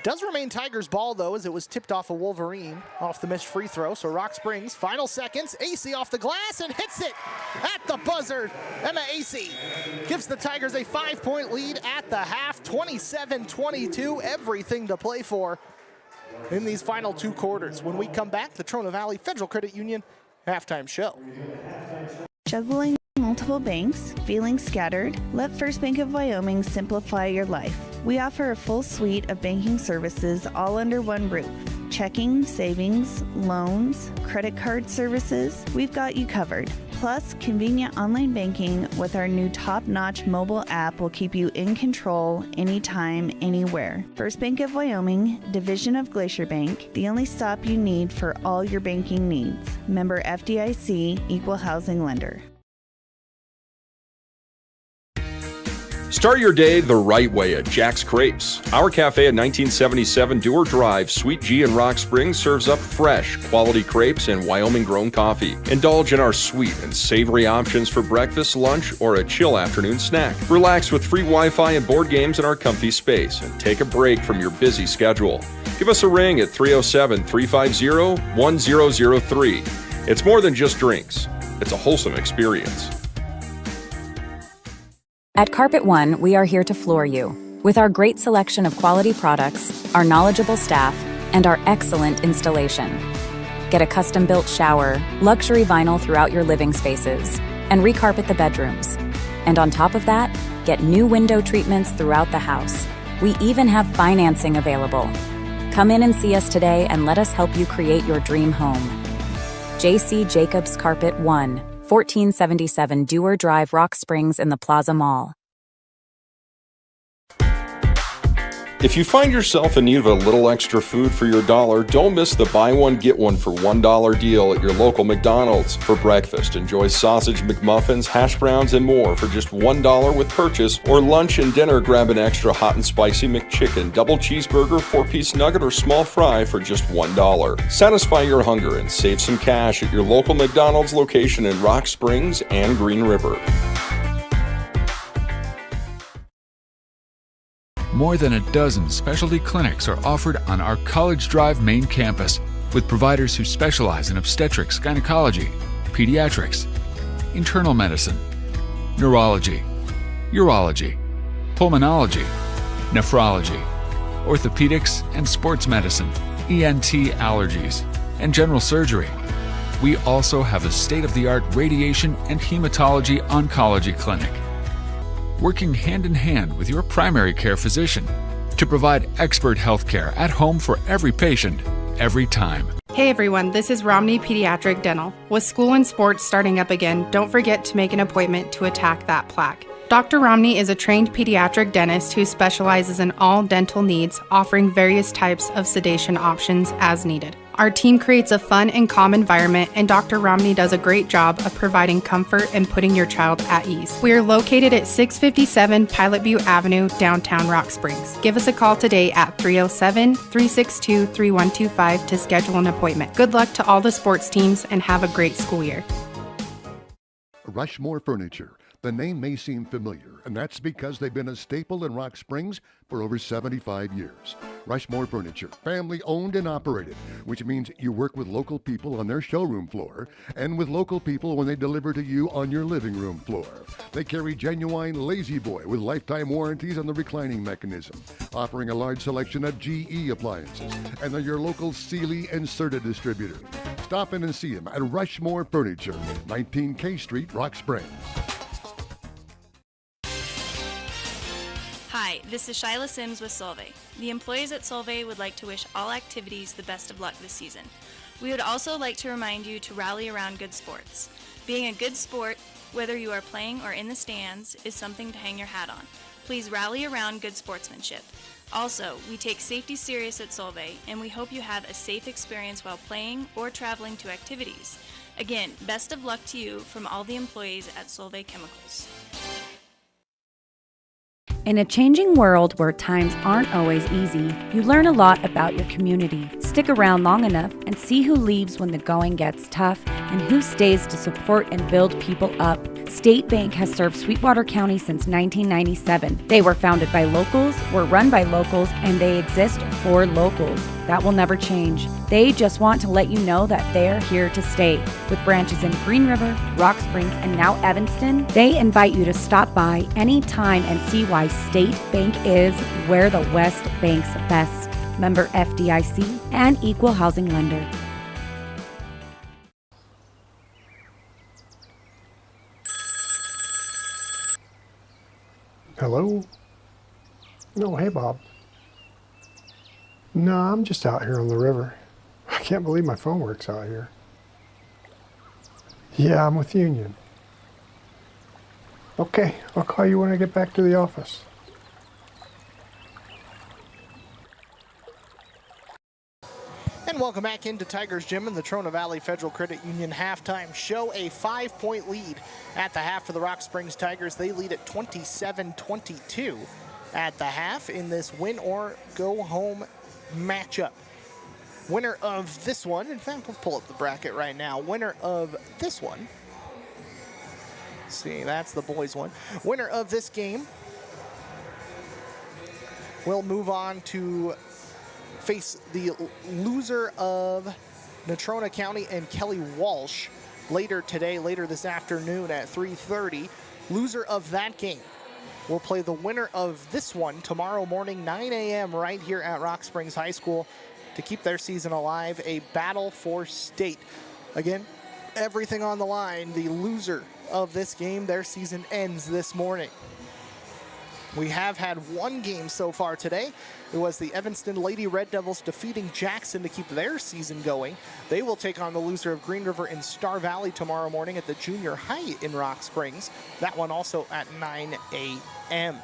Does remain Tigers ball though, as it was tipped off a Wolverine off the missed free throw. So Rock Springs, final seconds. Acey off the glass and hits it at the buzzer. Emma Acey gives the Tigers a 5-point lead at the half, 27-22. Everything to play for in these final 2 quarters. When we come back, the Trona Valley Federal Credit Union halftime show. Juggling multiple banks, feeling scattered? Let First Bank of Wyoming simplify your life. We offer a full suite of banking services all under one roof. Checking, savings, loans, credit card services, we've got you covered. Plus, convenient online banking with our new top-notch mobile app will keep you in control anytime, anywhere. First Bank of Wyoming, division of Glacier Bank, the only stop you need for all your banking needs. Member FDIC, Equal Housing Lender. Start your day the right way at Jack's Crepes. Our cafe at 1977 Dewar Drive, Suite G in Rock Springs serves up fresh, quality crepes and Wyoming-grown coffee. Indulge in our sweet and savory options for breakfast, lunch, or a chill afternoon snack. Relax with free Wi-Fi and board games in our comfy space and take a break from your busy schedule. Give us a ring at 307-350-1003. It's more than just drinks. It's a wholesome experience. At Carpet One, we are here to floor you. With our great selection of quality products, our knowledgeable staff, and our excellent installation. Get a custom-built shower, luxury vinyl throughout your living spaces, and recarpet the bedrooms. And on top of that, get new window treatments throughout the house. We even have financing available. Come in and see us today and let us help you create your dream home. J.C. Jacobs Carpet One, 1477 Dewar Drive, Rock Springs in the Plaza Mall. If you find yourself in need of a little extra food for your dollar, don't miss the buy one, get one for $1 deal at your local McDonald's. For breakfast, enjoy sausage McMuffins, hash browns, and more for just $1 with purchase, or lunch and dinner, grab an extra hot and spicy McChicken, double cheeseburger, 4-piece nugget, or small fry for just $1. Satisfy your hunger and save some cash at your local McDonald's location in Rock Springs and Green River. More than a dozen specialty clinics are offered on our College Drive main campus with providers who specialize in obstetrics, gynecology, pediatrics, internal medicine, neurology, urology, pulmonology, nephrology, orthopedics and sports medicine, ENT allergies, and general surgery. We also have a state-of-the-art radiation and hematology oncology clinic, working hand in hand with your primary care physician to provide expert health care at home for every patient, every time. Hey everyone, this is Romney Pediatric Dental. With school and sports starting up again, don't forget to make an appointment to attack that plaque. Dr. Romney is a trained pediatric dentist who specializes in all dental needs, offering various types of sedation options as needed. Our team creates a fun and calm environment, and Dr. Romney does a great job of providing comfort and putting your child at ease. We are located at 657 Pilot View Avenue, downtown Rock Springs. Give us a call today at 307-362-3125 to schedule an appointment. Good luck to all the sports teams and have a great school year. Rushmore Furniture. The name may seem familiar, and that's because they've been a staple in Rock Springs for over 75 years. Rushmore Furniture, family owned and operated, which means you work with local people on their showroom floor and with local people when they deliver to you on your living room floor. They carry genuine Lazy Boy with lifetime warranties on the reclining mechanism, offering a large selection of GE appliances, and they're your local Sealy and Serta distributor. Stop in and see them at Rushmore Furniture, 19 K Street, Rock Springs. Hi, this is Shyla Sims with Solvay. The employees at Solvay would like to wish all activities the best of luck this season. We would also like to remind you to rally around good sports. Being a good sport, whether you are playing or in the stands, is something to hang your hat on. Please rally around good sportsmanship. Also, we take safety serious at Solvay, and we hope you have a safe experience while playing or traveling to activities. Again, best of luck to you from all the employees at Solvay Chemicals. In a changing world where times aren't always easy, you learn a lot about your community. Stick around long enough and see who leaves when the going gets tough and who stays to support and build people up. State Bank has served Sweetwater County since 1997. They were founded by locals, were run by locals, and they exist for locals. That will never change. They just want to let you know that they're here to stay. With branches in Green River, Rock Springs, and now Evanston, they invite you to stop by anytime and see why State Bank is where the West banks best. Member FDIC and equal housing lender. Hello? No, hey, Bob. No, I'm just out here on the river. I can't believe my phone works out here. Yeah, I'm with Union. Okay, I'll call you when I get back to the office. And welcome back into Tigers Gym and the Trona Valley Federal Credit Union halftime show. A 5-point lead at the half for the Rock Springs Tigers. They lead at 27-22 at the half in this win or go home matchup. Winner of this one, in fact, we'll pull up the bracket right now. Winner of this one, see, that's the boys one. Winner of this game will move on to face the loser of Natrona County and Kelly Walsh later this afternoon at 3:30. Loser of that game will play the winner of this one tomorrow morning, 9 a.m. right here at Rock Springs High School to keep their season alive, a battle for state. Again, everything on the line. The loser of this game, their season ends this morning. We have had one game so far today. It was the Evanston Lady Red Devils defeating Jackson to keep their season going. They will take on the loser of Green River and Star Valley tomorrow morning at the junior high in Rock Springs. That one also at 9 a.m.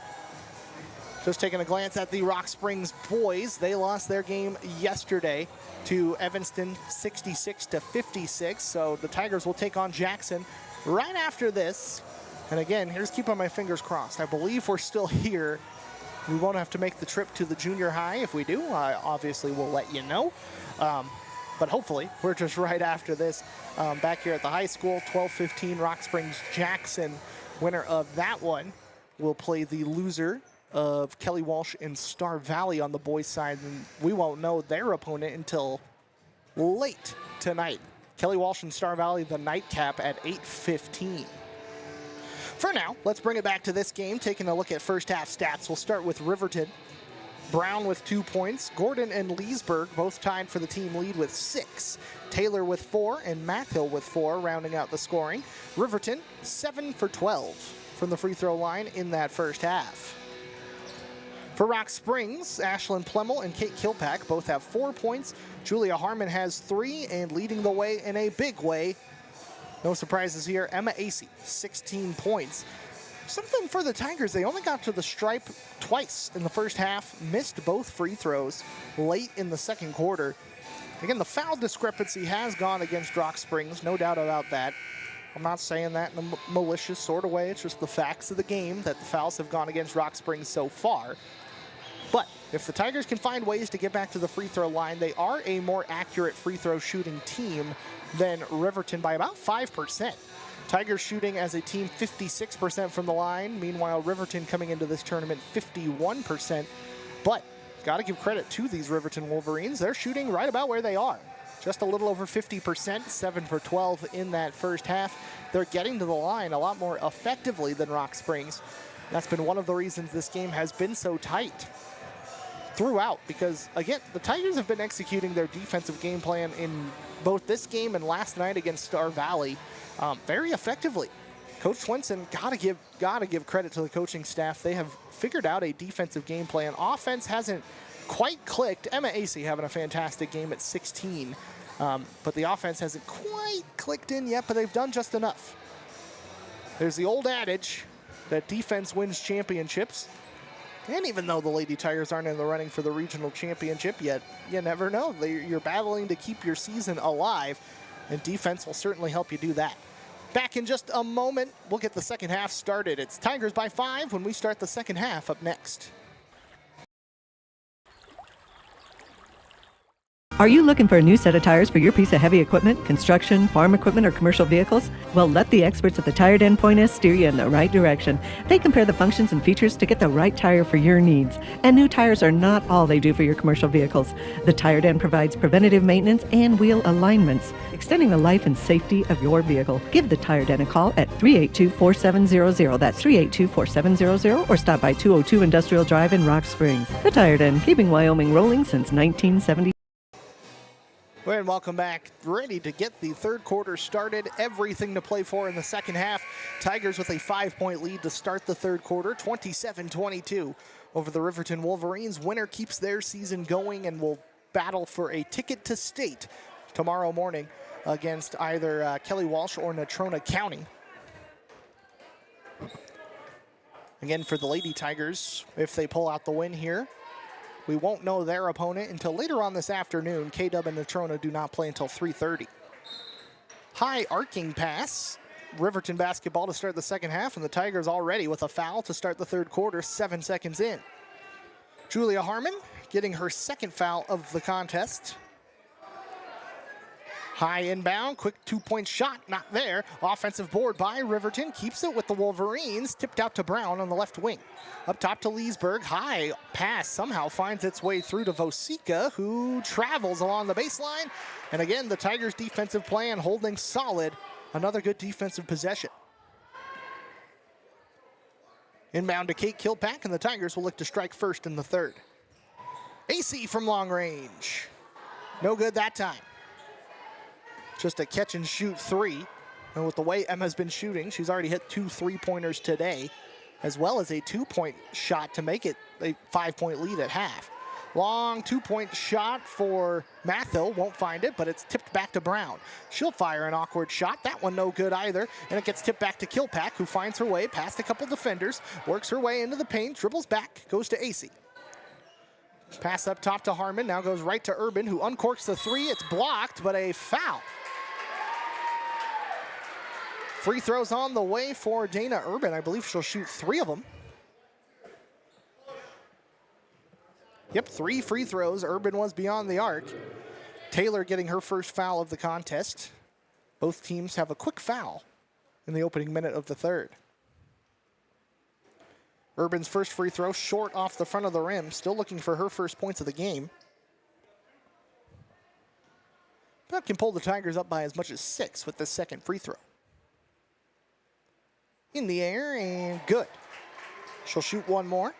Just taking a glance at the Rock Springs boys. They lost their game yesterday to Evanston 66-56. So the Tigers will take on Jackson right after this. And again, here's keeping my fingers crossed. I believe we're still here. We won't have to make the trip to the junior high. If we do, obviously we'll let you know. But hopefully, we're just right after this. Back here at the high school, 12-15 Rock Springs Jackson. Winner of that one will play the loser of Kelly Walsh and Star Valley on the boys' side, and we won't know their opponent until late tonight. Kelly Walsh and Star Valley, the nightcap at 8:15. For now, let's bring it back to this game, taking a look at first half stats. We'll start with Riverton. Brown with 2 points. Gordon and Leesburg both tied for the team lead with 6. Taylor with 4 and Mathill with 4, rounding out the scoring. Riverton 7 for 12 from the free throw line in that first half. For Rock Springs, Ashlyn Plemmel and Kate Kilpack both have 4 points. Julia Harmon has 3, and leading the way in a big way, no surprises here, Emma Acey, 16 points. Something for the Tigers, they only got to the stripe twice in the first half, missed both free throws late in the second quarter. Again, the foul discrepancy has gone against Rock Springs, no doubt about that. I'm not saying that in a malicious sort of way, it's just the facts of the game that the fouls have gone against Rock Springs so far. But if the Tigers can find ways to get back to the free throw line, they are a more accurate free throw shooting team than Riverton by about 5%. Tigers shooting as a team 56% from the line. Meanwhile, Riverton coming into this tournament 51%. But got to give credit to these Riverton Wolverines. They're shooting right about where they are. Just a little over 50%, 7 for 12 in that first half. They're getting to the line a lot more effectively than Rock Springs. That's been one of the reasons this game has been so tight throughout, because again, the Tigers have been executing their defensive game plan in both this game and last night against Star Valley very effectively. Coach Swenson, gotta give credit to the coaching staff. They have figured out a defensive game plan. Offense hasn't quite clicked. Emma Acey having a fantastic game at 16, but the offense hasn't quite clicked in yet, but they've done just enough. There's the old adage that defense wins championships. And even though the Lady Tigers aren't in the running for the regional championship yet, you never know. You're battling to keep your season alive, and defense will certainly help you do that. Back in just a moment, we'll get the second half started. It's Tigers by 5 when we start the second half up next. Are you looking for a new set of tires for your piece of heavy equipment, construction, farm equipment, or commercial vehicles? Well, let the experts at the Tire Den Point S steer you in the right direction. They compare the functions and features to get the right tire for your needs. And new tires are not all they do for your commercial vehicles. The Tire Den provides preventative maintenance and wheel alignments, extending the life and safety of your vehicle. Give the Tire Den a call at 382-4700. That's 382-4700, or stop by 202 Industrial Drive in Rock Springs. The Tire Den, keeping Wyoming rolling since 1970. And welcome back. Ready to get the third quarter started. Everything to play for in the second half. Tigers with a 5-point lead to start the third quarter, 27-22 over the Riverton Wolverines. Winner keeps their season going and will battle for a ticket to state tomorrow morning against either Kelly Walsh or Natrona County. Again, for the Lady Tigers, if they pull out the win here, we won't know their opponent until later on this afternoon. K-Dub and Natrona do not play until 3:30. High arcing pass. Riverton basketball to start the second half, and the Tigers already with a foul to start the third quarter, 7 seconds in. Julia Harmon getting her second foul of the contest. High inbound, quick 2-point shot, not there. Offensive board by Riverton, keeps it with the Wolverines, tipped out to Brown on the left wing. Up top to Leesburg, high pass somehow finds its way through to Vosika, who travels along the baseline. And again, the Tigers' defensive plan holding solid. Another good defensive possession. Inbound to Kate Kilpack, and the Tigers will look to strike first in the third. AC from long range. No good that time. Just a catch and shoot three. And with the way Emma's been shooting, she's already hit 2 3-pointers today, as well as a 2-point shot to make it a 5-point lead at half. Long 2-point shot for Mathill, won't find it, but it's tipped back to Brown. She'll fire an awkward shot, that one no good either, and it gets tipped back to Kilpack, who finds her way past a couple defenders, works her way into the paint, dribbles back, goes to AC. Pass up top to Harmon, now goes right to Urban, who uncorks the three, it's blocked, but a foul. Free throws on the way for Dana Urban. I believe she'll shoot 3 of them. Yep, 3 free throws. Urban was beyond the arc. Taylor getting her first foul of the contest. Both teams have a quick foul in the opening minute of the third. Urban's first free throw short off the front of the rim. Still looking for her first points of the game. That can pull the Tigers up by as much as 6 with the second free throw. In the air and good. She'll shoot one more.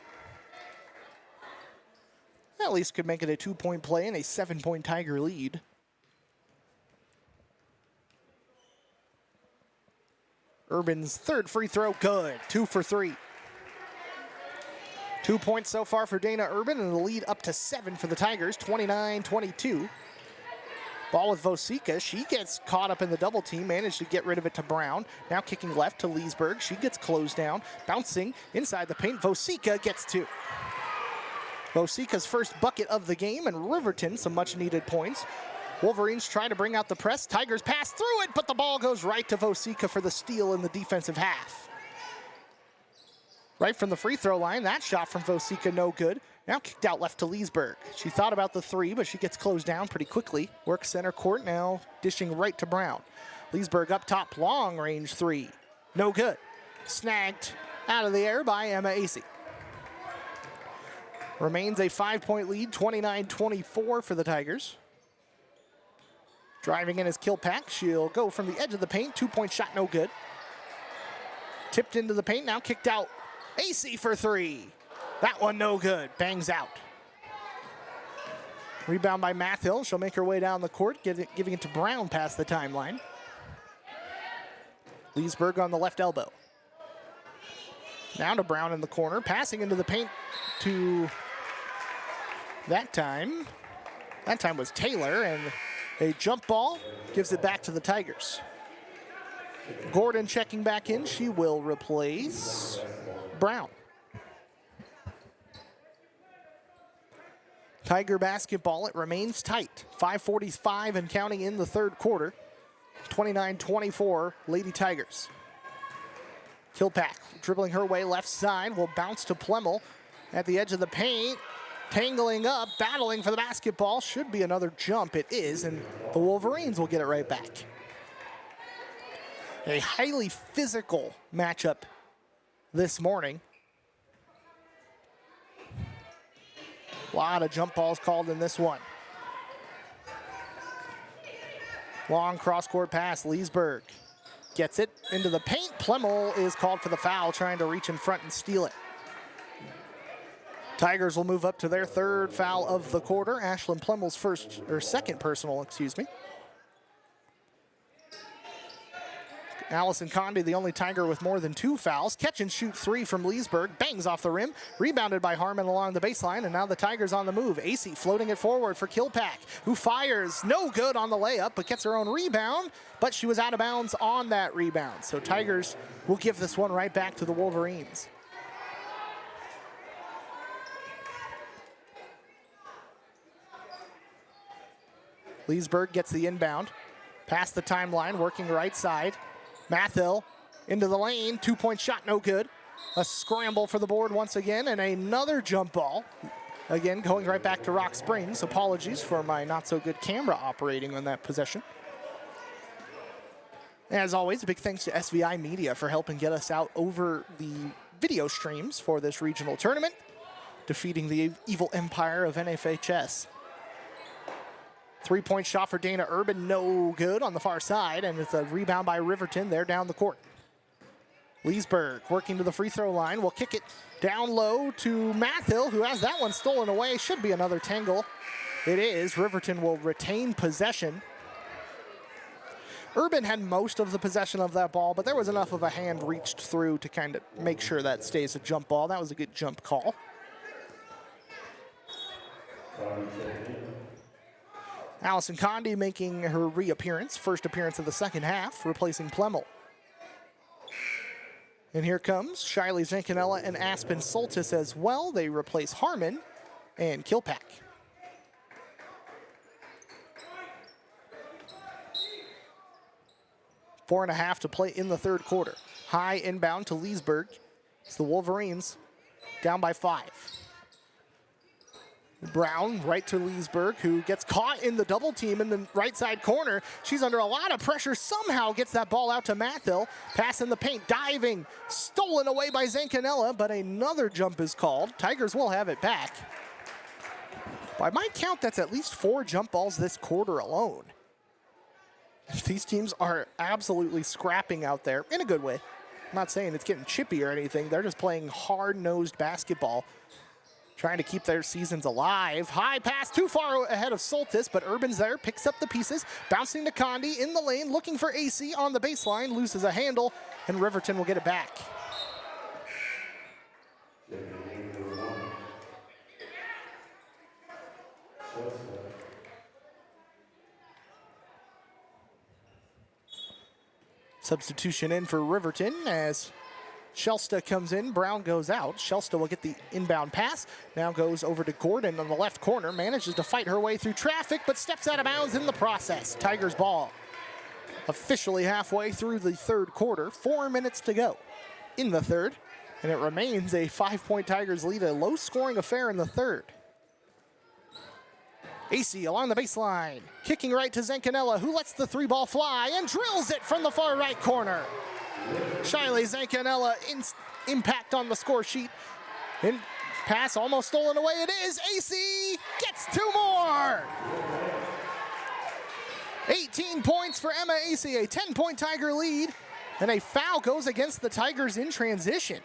At least could make it a 2-point play and a 7-point Tiger lead. Urban's third free throw, good. 2 for 3. 2 points so far for Dana Urban, and the lead up to 7 for the Tigers, 29-22. Ball with Vosika. She gets caught up in the double team, managed to get rid of it to Brown. Now kicking left to Leesburg. She gets closed down, bouncing inside the paint. Vosika gets 2. Vosika's first bucket of the game, and Riverton some much needed points. Wolverines try to bring out the press. Tigers pass through it, but the ball goes right to Vosika for the steal in the defensive half. Right from the free throw line, that shot from Vosika no good. Now kicked out left to Leesburg. She thought about the 3, but she gets closed down pretty quickly. Works center court now, dishing right to Brown. Leesburg up top, long range 3. No good. Snagged out of the air by Emma Acey. Remains a 5-point lead, 29-24 for the Tigers. Driving in is Kilpack. She'll go from the edge of the paint. 2-point shot, no good. Tipped into the paint, now kicked out. Acey for 3. That one no good, bangs out. Rebound by Mathill. She'll make her way down the court, giving it to Brown past the timeline. Leesburg on the left elbow. Now to Brown in the corner, passing into the paint to that time was Taylor, and a jump ball gives it back to the Tigers. Gordon checking back in. She will replace Brown. Tiger basketball, it remains tight. 5:45 and counting in the third quarter. 29-24, Lady Tigers. Kilpack dribbling her way left side, will bounce to Plemmel at the edge of the paint. Tangling up, battling for the basketball. Should be another jump. It is, and the Wolverines will get it right back. A highly physical matchup this morning. A lot of jump balls called in this one. Long cross-court pass, Leesburg gets it into the paint. Plemmel is called for the foul, trying to reach in front and steal it. Tigers will move up to their third foul of the quarter. Ashlyn Plemmel's second personal, excuse me. Allison Conde, the only Tiger with more than 2 fouls. Catch and shoot 3 from Leesburg. Bangs off the rim. Rebounded by Harmon along the baseline. And now the Tigers on the move. Acey floating it forward for Kilpack, who fires. No good on the layup, but gets her own rebound. But she was out of bounds on that rebound. So Tigers will give this one right back to the Wolverines. Leesburg gets the inbound. Past the timeline, working right side. Mathill into the lane, 2-point shot, no good. A scramble for the board once again, and another jump ball. Again, going right back to Rock Springs. Apologies for my not so good camera operating on that possession. As always, a big thanks to SVI Media for helping get us out over the video streams for this regional tournament, defeating the evil empire of NFHS. 3-point shot for Dana Urban, no good on the far side, and it's a rebound by Riverton there down the court. Leesburg working to the free throw line, will kick it down low to Mathill, who has that one stolen away. Should be another tangle. It is. Riverton will retain possession. Urban had most of the possession of that ball, but there was enough of a hand reached through to kind of make sure that stays a jump ball. That was a good jump call. Allison Conde making her reappearance, first appearance of the second half, replacing Plemmel. And here comes Shiley Zancanella and Aspen Soltis as well. They replace Harmon and Kilpack. Four and a half to play in the third quarter. High inbound to Leesburg. It's the Wolverines down by 5. Brown right to Leesburg, who gets caught in the double team in the right side corner. She's under a lot of pressure, somehow gets that ball out to Mathill. Pass in the paint, diving, stolen away by Zancanella, but another jump is called. Tigers will have it back. By my count, that's at least 4 jump balls this quarter alone. These teams are absolutely scrapping out there in a good way. I'm not saying it's getting chippy or anything. They're just playing hard-nosed basketball, trying to keep their seasons alive. High pass, too far ahead of Soltis, but Urban's there, picks up the pieces, bouncing to Condi in the lane, looking for AC on the baseline, loses a handle, and Riverton will get it back. Substitution in for Riverton as Shelsta comes in, Brown goes out. Shelsta will get the inbound pass. Now goes over to Gordon on the left corner, manages to fight her way through traffic, but steps out of bounds in the process. Tigers ball. Officially halfway through the third quarter, 4 minutes to go in the third, and it remains a 5-point Tigers lead, a low-scoring affair in the third. AC along the baseline, kicking right to Zancanella, who lets the 3-ball fly and drills it from the far right corner. Shiley Zancanella impact on the score sheet. In pass almost stolen away. It is. AC gets 2 more. 18 points for Emma AC, a 10-point Tiger lead, and a foul goes against the Tigers in transition.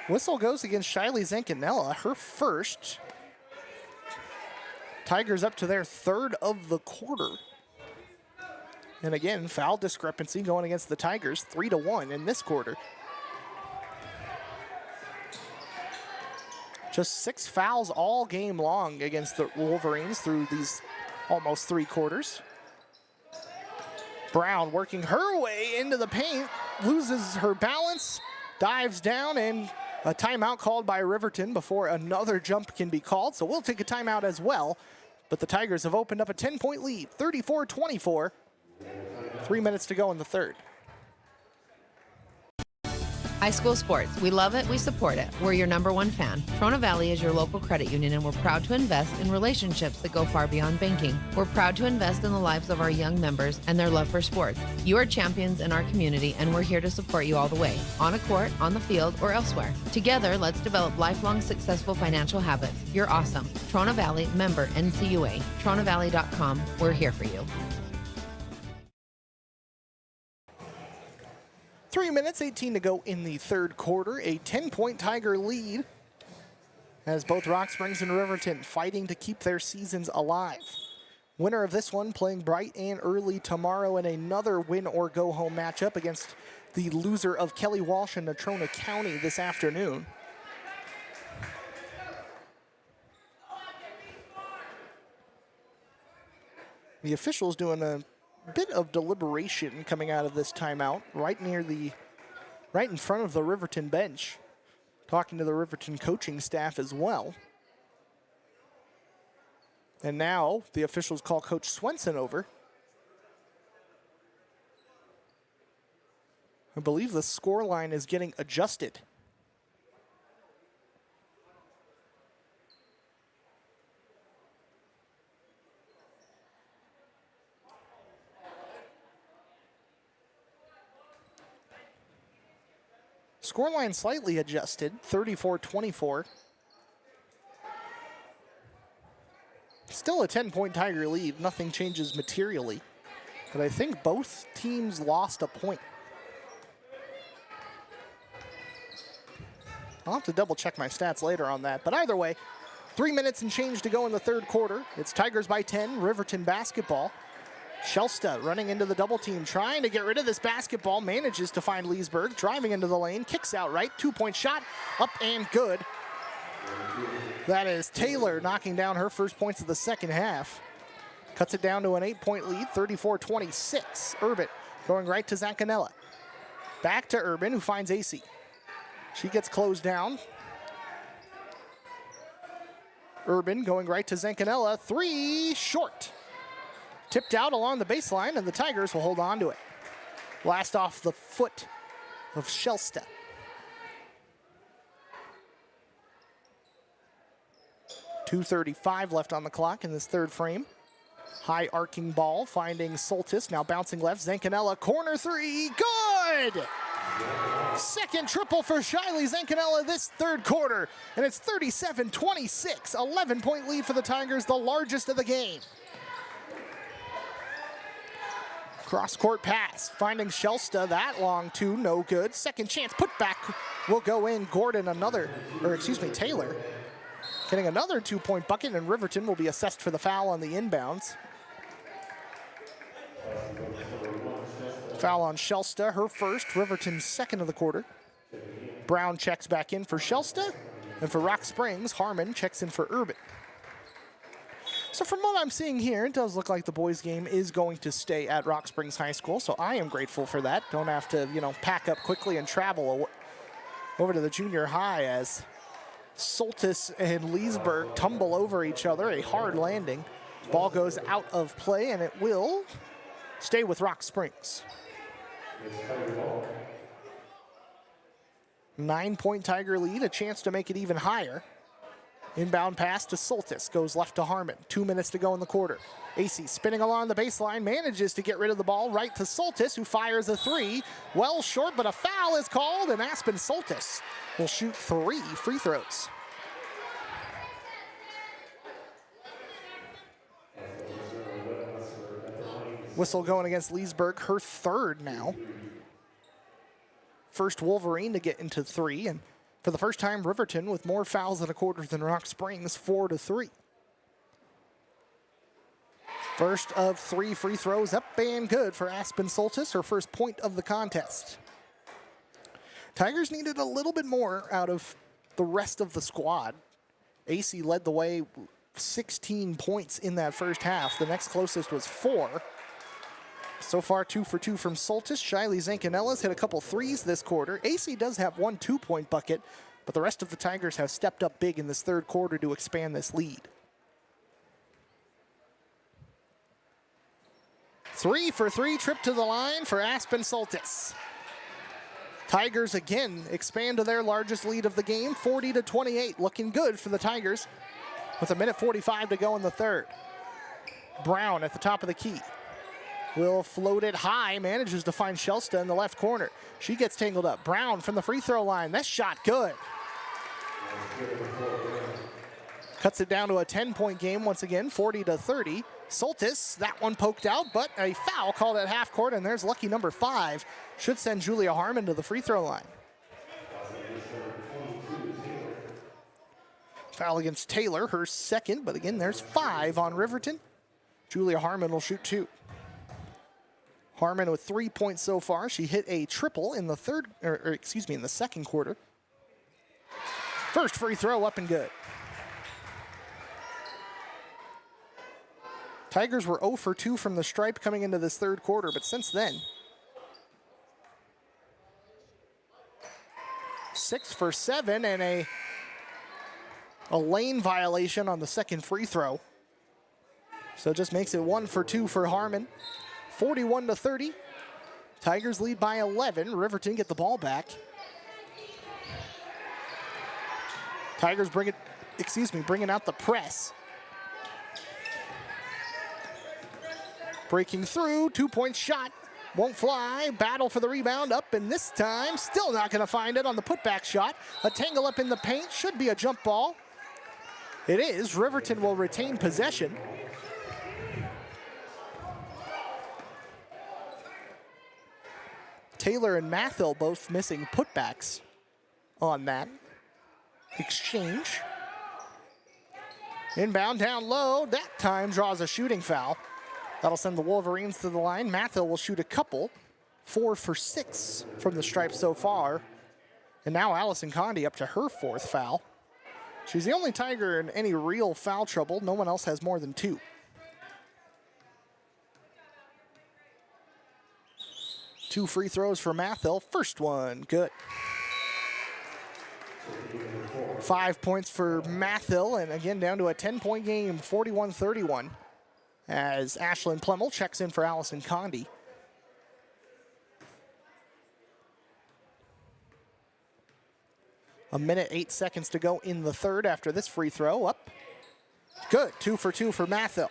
Whistle goes against Shiley Zancanella, her first. Tigers up to their 3rd of the quarter. And again, foul discrepancy going against the Tigers, 3-1 in this quarter. Just 6 fouls all game long against the Wolverines through these almost 3 quarters. Brown working her way into the paint, loses her balance, dives down, and a timeout called by Riverton before another jump can be called. So we'll take a timeout as well. But the Tigers have opened up a 10-point lead, 34-24. 3 minutes to go in the third. High school sports. We love it. We support it. We're your #1 fan. Trona Valley is your local credit union, and we're proud to invest in relationships that go far beyond banking. We're proud to invest in the lives of our young members and their love for sports. You are champions in our community, and we're here to support you all the way, on a court, on the field, or elsewhere. Together, let's develop lifelong successful financial habits. You're awesome. Trona Valley, member NCUA. TronaValley.com. We're here for you. 3 minutes, 18 to go in the third quarter. A 10-point Tiger lead as both Rock Springs and Riverton fighting to keep their seasons alive. Winner of this one playing bright and early tomorrow in another win-or-go-home matchup against the loser of Kelly Walsh and Natrona County this afternoon. The officials doing a bit of deliberation coming out of this timeout, right in front of the Riverton bench, talking to the Riverton coaching staff as well. And now the officials call Coach Swenson over. I believe the score line is getting adjusted. Scoreline slightly adjusted, 34-24. Still a 10-point Tiger lead. Nothing changes materially. But I think both teams lost a point. I'll have to double check my stats later on that. But either way, 3 minutes and change to go in the third quarter. It's Tigers by 10, Riverton basketball. Shelsta running into the double team, trying to get rid of this basketball, manages to find Leesburg, driving into the lane, kicks out right, 2-point shot, up and good. That is Taylor knocking down her first points of the second half. Cuts it down to an 8-point lead, 34-26. Urban going right to Zancanella. Back to Urban, who finds AC. She gets closed down. Urban going right to Zancanella, 3, short. Tipped out along the baseline, and the Tigers will hold on to it. Blast off the foot of Shelsta. 2:35 left on the clock in this third frame. High arcing ball finding Soltis, now bouncing left. Zancanella, corner three, good! Second triple for Shiley Zancanella this third quarter, and it's 37-26, 11-point lead for the Tigers, the largest of the game. Cross-court pass, finding Shelsta, that long two, no good. Second chance, put back will go in. Gordon Taylor getting another 2-point bucket, and Riverton will be assessed for the foul on the inbounds. Foul on Shelsta, her first, Riverton's second of the quarter. Brown checks back in for Shelsta, and for Rock Springs, Harmon checks in for Urban. So from what I'm seeing here, it does look like the boys' game is going to stay at Rock Springs High School, so I am grateful for that. Don't have to, pack up quickly and travel over to the junior high as Soltis and Leesburg tumble over each other, a hard landing. Ball goes out of play, and it will stay with Rock Springs. 9-point Tiger lead, a chance to make it even higher. Inbound pass to Soltis, goes left to Harmon. 2 minutes to go in the quarter. AC spinning along the baseline, manages to get rid of the ball right to Soltis, who fires a three. Well short, but a foul is called, and Aspen Soltis will shoot 3 free throws. Whistle going against Leesburg, her third now. First Wolverine to get into 3, and for the first time, Riverton with more fouls in a quarter than Rock Springs, 4-3. First of 3 free throws up and good for Aspen Soltis, her first point of the contest. Tigers needed a little bit more out of the rest of the squad. AC led the way, 16 points in that first half. The next closest was 4. So far, 2 for 2 from Soltis. Shiley Zancanella's hit a couple threes this quarter. AC does have 1 2-point bucket, but the rest of the Tigers have stepped up big in this third quarter to expand this lead. 3 for 3, trip to the line for Aspen Soltis. Tigers again expand to their largest lead of the game, 40-28. Looking good for the Tigers with 1:45 to go in the third. Brown at the top of the key. Will float it high, manages to find Shelsta in the left corner. She gets tangled up. Brown from the free throw line. That shot good. Cuts it down to a 10-point game once again, 40-30. Soltis, that one poked out, but a foul called at half court, and there's lucky number 5. Should send Julia Harmon to the free throw line. Foul against Taylor, her second, but again, there's 5 on Riverton. Julia Harmon will shoot 2. Harmon with 3 points so far. She hit a triple in the in the second quarter. First free throw up and good. Tigers were 0 for 2 from the stripe coming into this third quarter, but since then, 6 for 7 and a lane violation on the second free throw. So it just makes it 1 for 2 for Harmon. 41-30. Tigers lead by 11. Riverton get the ball back. Tigers bringing out the press. Breaking through, 2-point shot. Won't fly, battle for the rebound, up, and this time still not gonna find it on the putback shot. A tangle up in the paint, should be a jump ball. It is, Riverton will retain possession. Taylor and Mathill both missing putbacks on that exchange. Inbound down low, that time draws a shooting foul. That'll send the Wolverines to the line. Mathill will shoot a couple, 4 for 6 from the stripe so far. And now Allison Condi up to her 4th foul. She's the only Tiger in any real foul trouble. No one else has more than 2. Two free throws for Mathill. First one, good. 5 points for Mathill, and again down to a 10-point game, 41-31, as Ashlyn Plemmel checks in for Allison Condi. A minute, 8 seconds to go in the third after this free throw. Up Good, 2 for 2 for Mathil.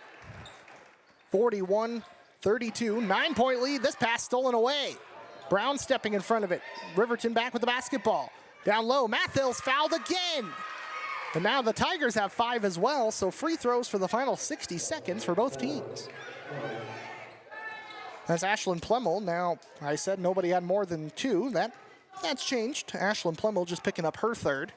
41-32, 9-point lead. This pass stolen away. Brown stepping in front of it. Riverton back with the basketball. Down low, Mathil's fouled again. And now the Tigers have 5 as well, so free throws for the final 60 seconds for both teams. That's Ashlyn Plemmel. Now, I said nobody had more than 2. That's changed. Ashlyn Plemmel just picking up her 3rd.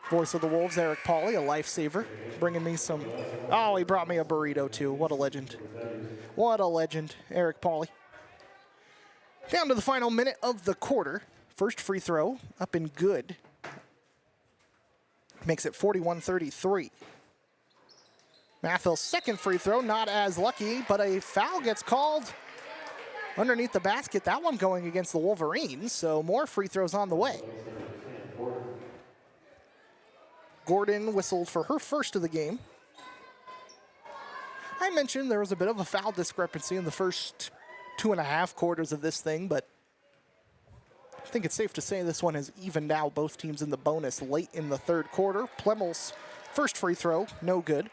Voice of the Wolves, Eric Pauly, a lifesaver, bringing me some. Oh, he brought me a burrito too. What a legend. What a legend, Eric Pauly. Down to the final minute of the quarter. First free throw up and good. Makes it 41-33. Mathil's second free throw, not as lucky, but a foul gets called underneath the basket. That one going against the Wolverines, so more free throws on the way. Gordon whistled for her first of the game. I mentioned there was a bit of a foul discrepancy in the first 2.5 quarters of this thing, but I think it's safe to say this one has evened out. Both teams in the bonus late in the 3rd quarter. Plemmel's first free throw, no good.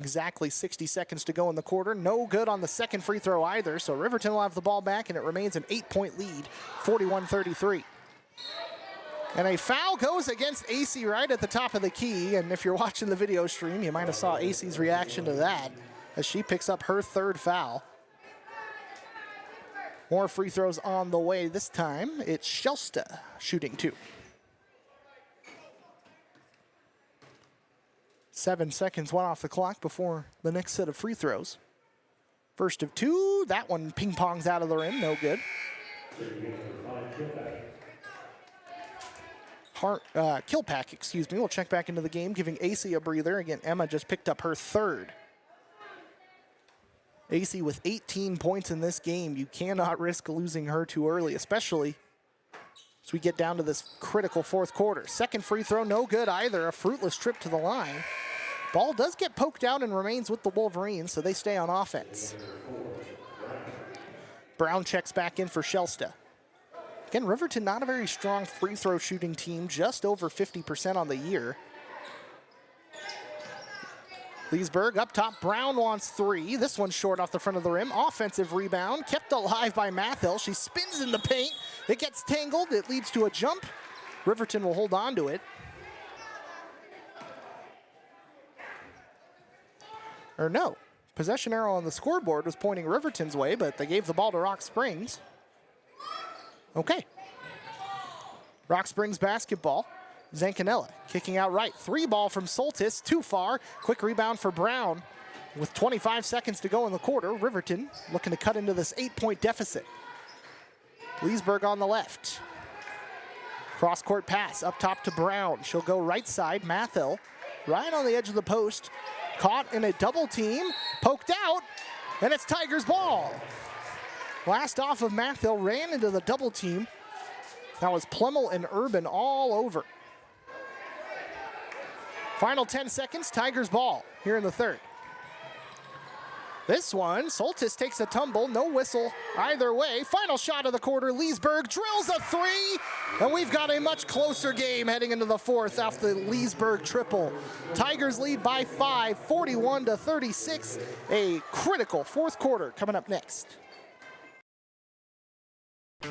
Exactly 60 seconds to go in the quarter. No good on the second free throw either, so Riverton will have the ball back, and it remains an 8-point lead, 41-33. And a foul goes against AC right at the top of the key, and if you're watching the video stream, you might have saw AC's reaction to that as she picks up her 3rd foul. More free throws on the way. This time, it's Shelsta shooting 2. 7 seconds went off the clock before the next set of free throws. First of 2, that one ping-pongs out of the rim, no good. Kilpack, excuse me, will check back into the game, giving AC a breather. Again, Emma just picked up her 3rd. AC with 18 points in this game. You cannot risk losing her too early, especially as we get down to this critical 4th quarter. Second free throw, no good either. A fruitless trip to the line. Ball does get poked out and remains with the Wolverines, so they stay on offense. Brown checks back in for Shelsta. Again, Riverton not a very strong free throw shooting team, just over 50% on the year. Leesburg up top, Brown wants 3. This one's short off the front of the rim. Offensive rebound, kept alive by Mathil. She spins in the paint. It gets tangled, it leads to a jump. Riverton will hold on to it. Or no, possession arrow on the scoreboard was pointing Riverton's way, but they gave the ball to Rock Springs. Okay. Rock Springs basketball. Zancanella kicking out right. 3 ball from Soltis, too far. Quick rebound for Brown. With 25 seconds to go in the quarter, Riverton looking to cut into this 8-point deficit. Leesburg on the left. Cross-court pass up top to Brown. She'll go right side. Mathil right on the edge of the post. Caught in a double team. Poked out. And it's Tigers ball. Last off of Mathil ran into the double team. That was Plemmel and Urban all over. Final 10 seconds, Tigers ball here in the 3rd. This one, Soltis takes a tumble, no whistle either way. Final shot of the quarter, Leesburg drills a 3, and we've got a much closer game heading into the 4th after the Leesburg triple. Tigers lead by 5, 41-36. A critical 4th quarter coming up next.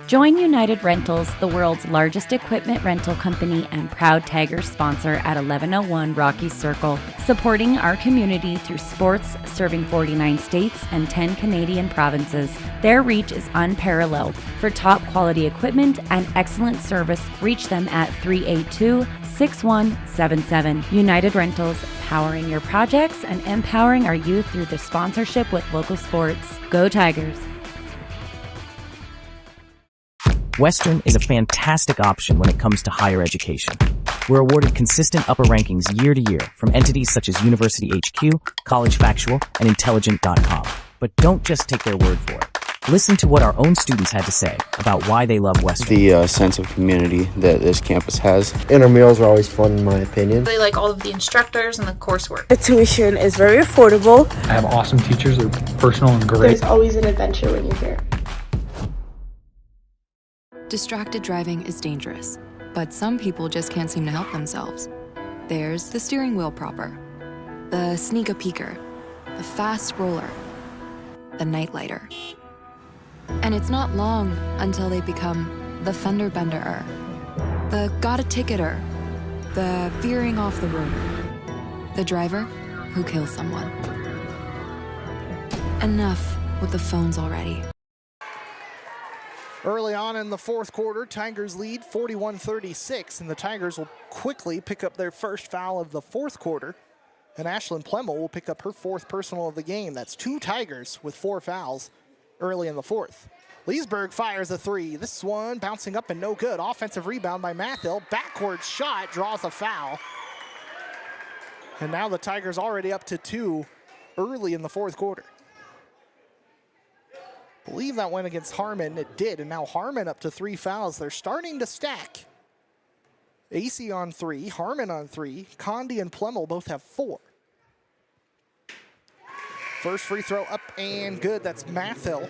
Join United Rentals, the world's largest equipment rental company and proud Tigers sponsor at 1101 Rocky Circle, supporting our community through sports, serving 49 states and 10 Canadian provinces. Their reach is unparalleled. For top quality equipment and excellent service, reach them at 382-6177. United Rentals, powering your projects and empowering our youth through the sponsorship with local sports. Go Tigers! Western is a fantastic option when it comes to higher education. We're awarded consistent upper rankings year to year from entities such as University HQ, College Factual, and Intelligent.com. But don't just take their word for it. Listen to what our own students had to say about why they love Western. The sense of community that this campus has. Intramurals are always fun, in my opinion. They like all of the instructors and the coursework. The tuition is very affordable. I have awesome teachers. They're personal and great. There's always an adventure when you're here. Distracted driving is dangerous, but some people just can't seem to help themselves. There's the steering wheel propper, the sneak-a-peeker, the fast roller, the night-lighter. And it's not long until they become the fender-benderer, the got-a-ticketer, the veering off the road, the driver who kills someone. Enough with the phones already. Early on in the fourth quarter, Tigers lead 41-36, and the Tigers will quickly pick up their first foul of the fourth quarter, and Ashlyn Plemmel will pick up her fourth personal of the game. That's 2 Tigers with 4 fouls early in the fourth. Leesburg fires a 3. This one bouncing up and no good. Offensive rebound by Mathill. Backwards shot draws a foul. And now the Tigers already up to 2 early in the fourth quarter. Believe that went against Harmon. It did, and now Harmon up to 3 fouls. They're starting to stack. AC on 3, Harmon on 3, Condi and Plemmel both have 4. First free throw up and good. That's Mathill.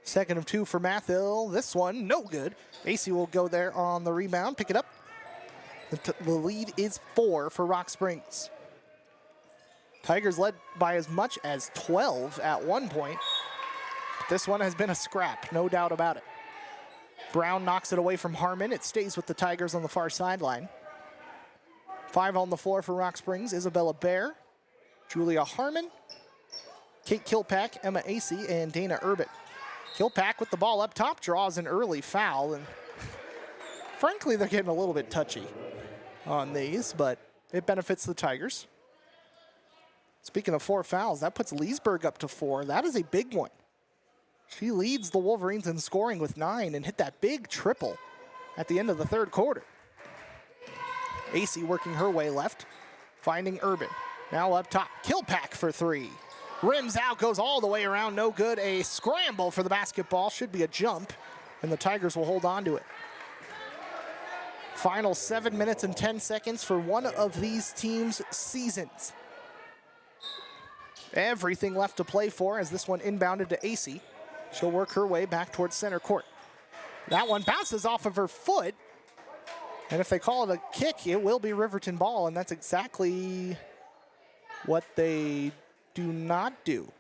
Second of 2 for Mathill. This one, no good. AC will go there on the rebound, pick it up. The lead is 4 for Rock Springs. Tigers led by as much as 12 at one point. But this one has been a scrap, no doubt about it. Brown knocks it away from Harmon. It stays with the Tigers on the far sideline. 5 on the floor for Rock Springs. Isabella Bear, Julia Harmon, Kate Kilpack, Emma AC, and Dana Urban. Kilpack with the ball up top, draws an early foul, and frankly, they're getting a little bit touchy on these, but it benefits the Tigers. Speaking of 4 fouls, that puts Leesburg up to 4. That is a big one. She leads the Wolverines in scoring with 9 and hit that big triple at the end of the third quarter. AC working her way left, finding Urban. Now up top, Kilpack for 3. Rims out, goes all the way around, no good. A scramble for the basketball, should be a jump, and the Tigers will hold on to it. Final 7 minutes and 10 seconds for one of these teams' seasons. Everything left to play for as this one inbounded to AC. She'll work her way back towards center court. That one bounces off of her foot, and if they call it a kick, it will be Riverton ball, and that's exactly what they do not do.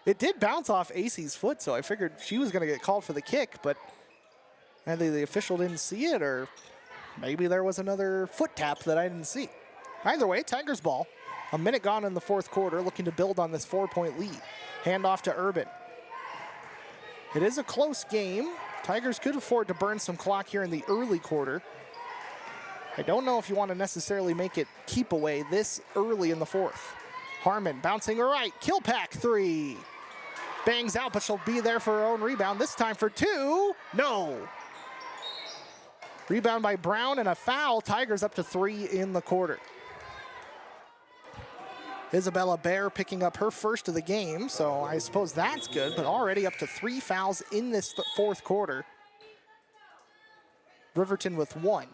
It did bounce off AC's foot, so I figured she was going to get called for the kick, but either the official didn't see it or maybe there was another foot tap that I didn't see. Either way, Tigers ball. A minute gone in the fourth quarter, looking to build on this 4-point lead. Hand off to Urban. It is a close game. Tigers could afford to burn some clock here in the early quarter. I don't know if you want to necessarily make it keep away this early in the fourth. Harmon bouncing right, Kilpack 3. Bangs out, but she'll be there for her own rebound. This time for 2, no. Rebound by Brown and a foul. Tigers up to 3 in the quarter. Isabella Bear picking up her first of the game, so I suppose that's good, but already up to 3 fouls in this fourth quarter. Riverton with 1.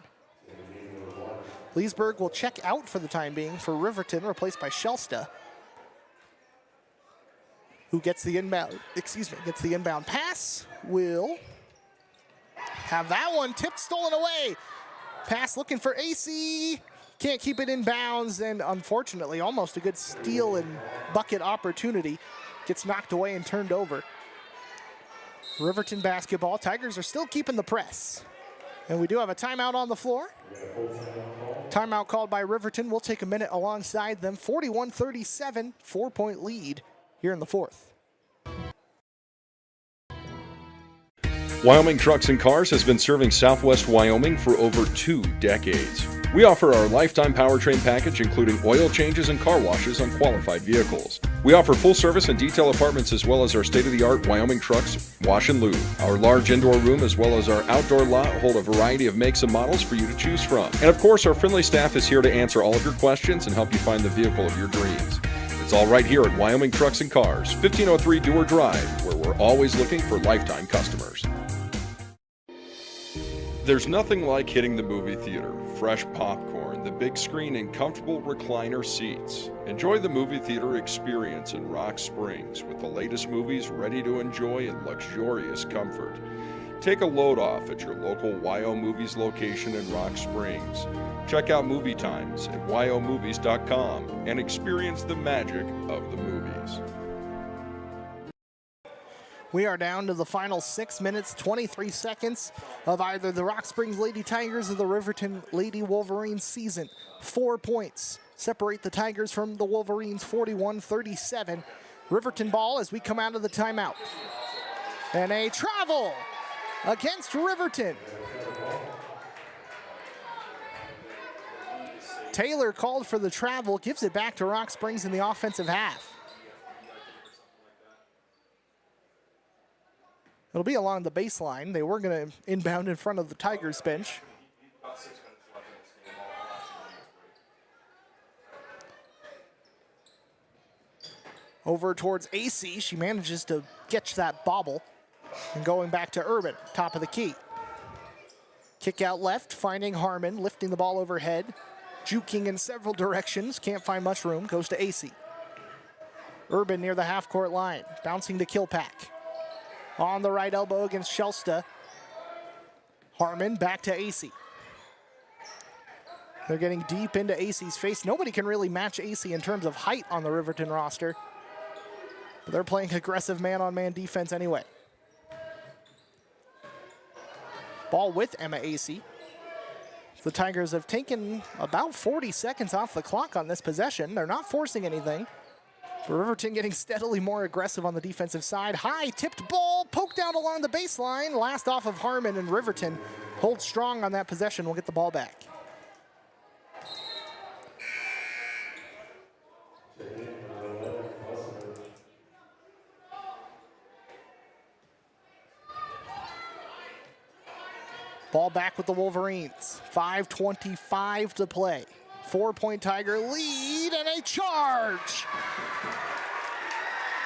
Leesburg will check out for the time being for Riverton, replaced by Shelsta, who gets the inbound pass, will have that one tipped, stolen away. Pass looking for AC, can't keep it in bounds, and unfortunately, almost a good steal and bucket opportunity. Gets knocked away and turned over. Riverton basketball. Tigers are still keeping the press. And we do have a timeout on the floor. Timeout called by Riverton. We'll take a minute alongside them. 41-37, 4-point lead here in the fourth. Wyoming Trucks and Cars has been serving Southwest Wyoming for over 2 decades. We offer our lifetime powertrain package, including oil changes and car washes on qualified vehicles. We offer full service and detail apartments, as well as our state-of-the-art Wyoming Trucks Wash and Lube. Our large indoor room, as well as our outdoor lot, hold a variety of makes and models for you to choose from. And of course, our friendly staff is here to answer all of your questions and help you find the vehicle of your dreams. It's all right here at Wyoming Trucks and Cars, 1503 Dewar Drive, where we're always looking for lifetime customers. There's nothing like hitting the movie theater. Fresh popcorn, the big screen, and comfortable recliner seats. Enjoy the movie theater experience in Rock Springs with the latest movies ready to enjoy in luxurious comfort. Take a load off at your local YO Movies location in Rock Springs. Check out movie times at yomovies.com and experience the magic of the movies. We are down to the final 6 minutes, 23 seconds of either the Rock Springs Lady Tigers or the Riverton Lady Wolverines season. 4 points separate the Tigers from the Wolverines, 41-37. Riverton ball as we come out of the timeout. And a travel against Riverton. Taylor called for the travel, gives it back to Rock Springs in the offensive half. It'll be along the baseline. They were going to inbound in front of the Tigers bench. Over towards AC. She manages to catch that bobble. And going back to Urban, top of the key. Kick out left, finding Harmon, lifting the ball overhead. Juking in several directions, can't find much room, goes to AC. Urban near the half-court line, bouncing to Kilpack. On the right elbow against Shelsta. Harmon back to AC. They're getting deep into AC's face. Nobody can really match AC in terms of height on the Riverton roster. But they're playing aggressive man-on-man defense anyway. Ball with Emma AC. The Tigers have taken about 40 seconds off the clock on this possession. They're not forcing anything. But Riverton getting steadily more aggressive on the defensive side. High tipped ball, poked down along the baseline. Last off of Harmon, and Riverton holds strong on that possession. We'll get the ball back. Ball back with the Wolverines. 5:25 to play. 4-point Tiger lead and a charge.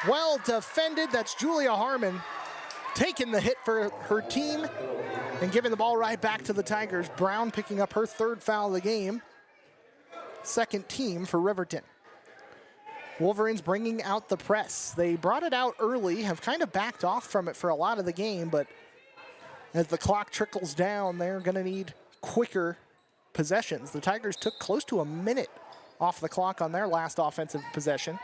Well defended. That's Julia Harmon taking the hit for her team and giving the ball right back to the Tigers. Brown picking up her 3rd foul of the game. 2nd team for Riverton. Wolverines bringing out the press. They brought it out early, have kind of backed off from it for a lot of the game, but as the clock trickles down, they're going to need quicker possessions. The Tigers took close to a minute off the clock on their last offensive possession.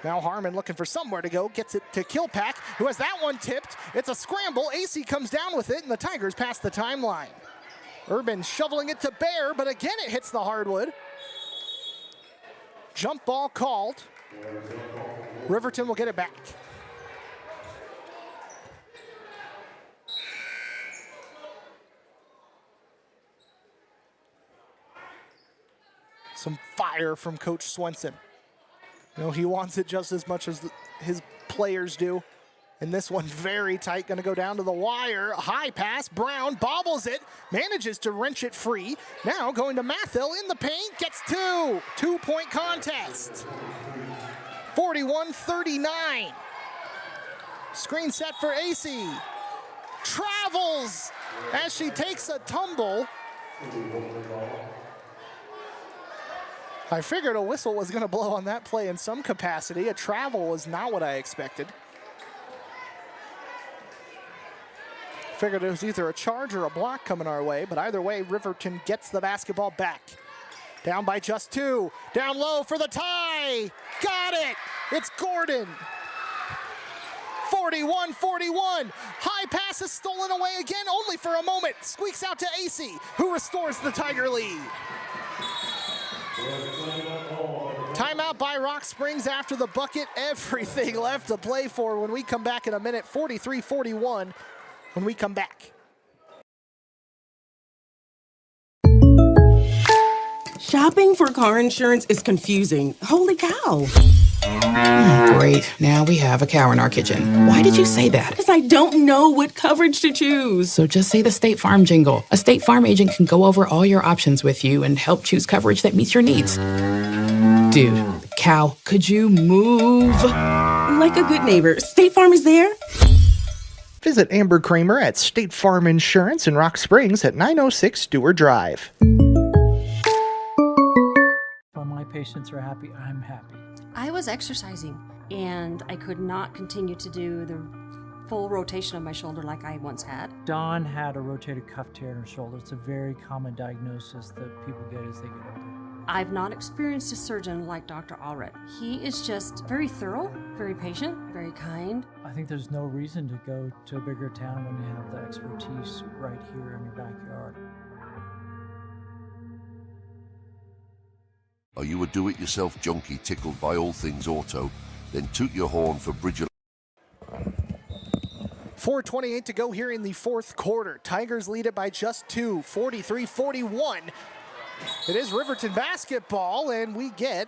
Now Harmon looking for somewhere to go, gets it to Kilpack, who has that one tipped. It's a scramble. AC comes down with it, and the Tigers pass the timeline. Urban shoveling it to Bear, but again it hits the hardwood. Jump ball called. Riverton will get it back. Some fire from Coach Swenson. You know, he wants it just as much as his players do. And this one very tight, gonna go down to the wire. High pass, Brown bobbles it, manages to wrench it free. Now going to Mathill in the paint, gets 2. 2-point contest. 41-39. Screen set for AC. Travels as she takes a tumble. I figured a whistle was going to blow on that play in some capacity. A travel was not what I expected. Figured it was either a charge or a block coming our way, but either way, Riverton gets the basketball back. Down by just 2. Down low for the tie. Got it. It's Gordon. 41-41. High pass is stolen away again, only for a moment. Squeaks out to AC, who restores the Tiger lead. Timeout by Rock Springs after the bucket. Everything left to play for when we come back in a minute. 43-41. when we come back. Shopping for car insurance is confusing. Holy cow. Great. Now we have a cow in our kitchen. Why did you say that? Because I don't know what coverage to choose. So just say the State Farm jingle. A State Farm agent can go over all your options with you and help choose coverage that meets your needs. Dude, cow, could you move? Like a good neighbor, State Farm is there. Visit Amber Kramer at State Farm Insurance in Rock Springs at 906 Stewart Drive. When my patients are happy, I'm happy. I was exercising and I could not continue to do the full rotation of my shoulder like I once had. Dawn had a rotated cuff tear in her shoulder. It's a very common diagnosis that people get as they get older. I've not experienced a surgeon like Dr. Allred. He is just very thorough, very patient, very kind. I think there's no reason to go to a bigger town when you have the expertise right here in your backyard. Are you a do-it-yourself junkie tickled by all things auto? Then toot your horn for Bridger. 4:28 to go here in the fourth quarter. Tigers lead it by just 2, 43-41. It is Riverton basketball, and we get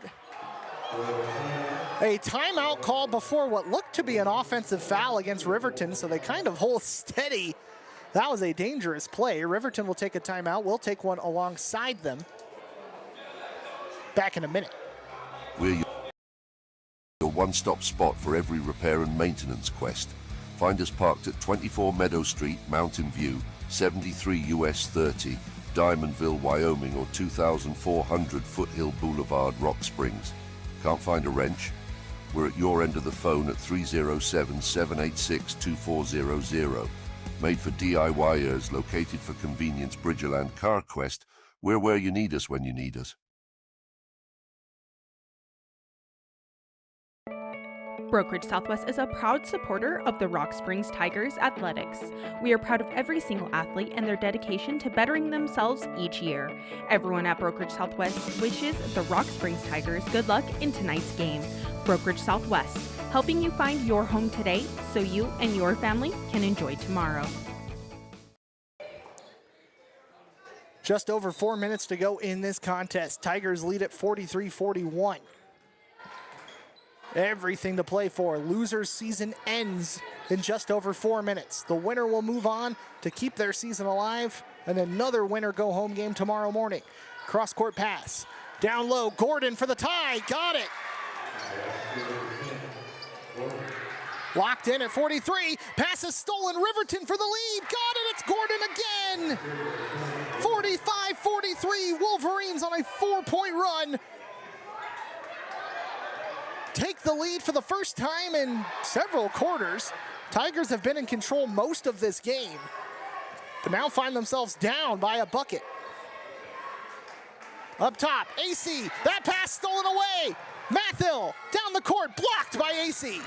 a timeout call before what looked to be an offensive foul against Riverton, so they kind of hold steady. That was a dangerous play. Riverton will take a timeout. We'll take one alongside them. Back in a minute. We're your one-stop spot for every repair and maintenance quest. Find us parked at 24 Meadow Street, Mountain View, 73 US 30, Diamondville, Wyoming, or 2400 Foothill Boulevard, Rock Springs. Can't find a wrench? We're at your end of the phone at 307-786-2400. Made for DIYers, located for convenience, Bridgerland Car Quest. We're where you need us when you need us. Brokerage Southwest is a proud supporter of the Rock Springs Tigers athletics. We are proud of every single athlete and their dedication to bettering themselves each year. Everyone at Brokerage Southwest wishes the Rock Springs Tigers good luck in tonight's game. Brokerage Southwest, helping you find your home today so you and your family can enjoy tomorrow. Just over 4 minutes to go in this contest. Tigers lead at 43-41. Everything to play for. Losers' season ends in just over 4 minutes. The winner will move on to keep their season alive, and another winner go home game tomorrow morning. Cross-court pass. Down low, Gordon for the tie. Got it. Locked in at 43. Pass is stolen. Riverton for the lead. Got it. It's Gordon again. 45-43. Wolverines on a 4-point run. Take the lead for the first time in several quarters. Tigers have been in control most of this game, but now find themselves down by a bucket. Up top, AC, that pass stolen away. Mathill down the court, blocked by AC.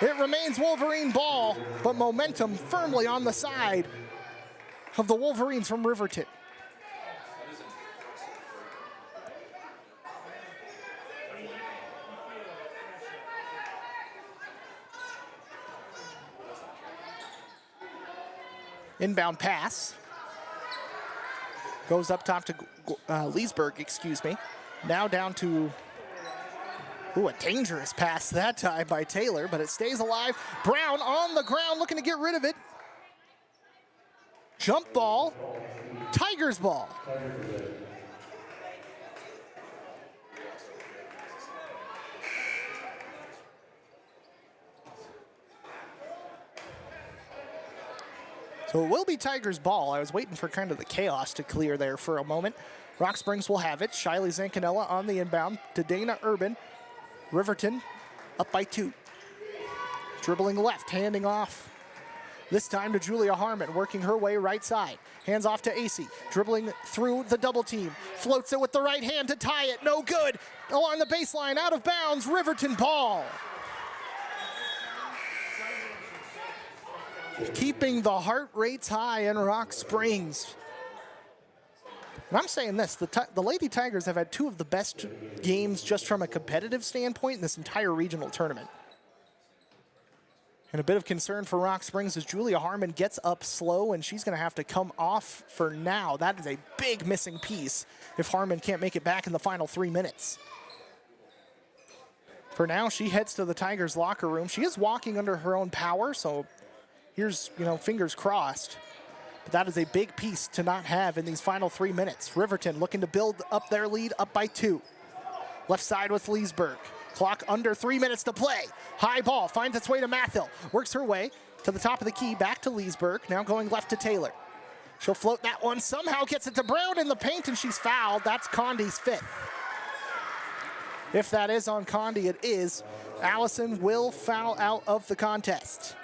It remains Wolverine ball, but momentum firmly on the side of the Wolverines from Riverton. Inbound pass. Goes up top to Leesburg, excuse me. Now down to, a dangerous pass that time by Taylor, but it stays alive. Brown on the ground looking to get rid of it. Jump ball, Tigers ball. So it will be Tigers ball. I was waiting for kind of the chaos to clear there for a moment. Rock Springs will have it. Shiley Zancanella on the inbound to Dana Urban. Riverton up by 2. Dribbling left, handing off. This time to Julia Harmon, working her way right side. Hands off to AC, dribbling through the double team. Floats it with the right hand to tie it, no good. Along the baseline, out of bounds, Riverton ball. Keeping the heart rates high in Rock Springs. And I'm saying this, the Lady Tigers have had 2 of the best games just from a competitive standpoint in this entire regional tournament. And a bit of concern for Rock Springs as Julia Harmon gets up slow, and she's going to have to come off for now. That is a big missing piece if Harmon can't make it back in the final 3 minutes. For now, she heads to the Tigers locker room. She is walking under her own power, so here's, fingers crossed. But that is a big piece to not have in these final 3 minutes. Riverton looking to build up their lead, up by 2. Left side with Leesburg. Clock under 3 minutes to play. High ball finds its way to Mathill. Works her way to the top of the key, back to Leesburg. Now going left to Taylor. She'll float that one, somehow gets it to Brown in the paint, and she's fouled. That's Condi's 5th. If that is on Condi, it is. Allison will foul out of the contest.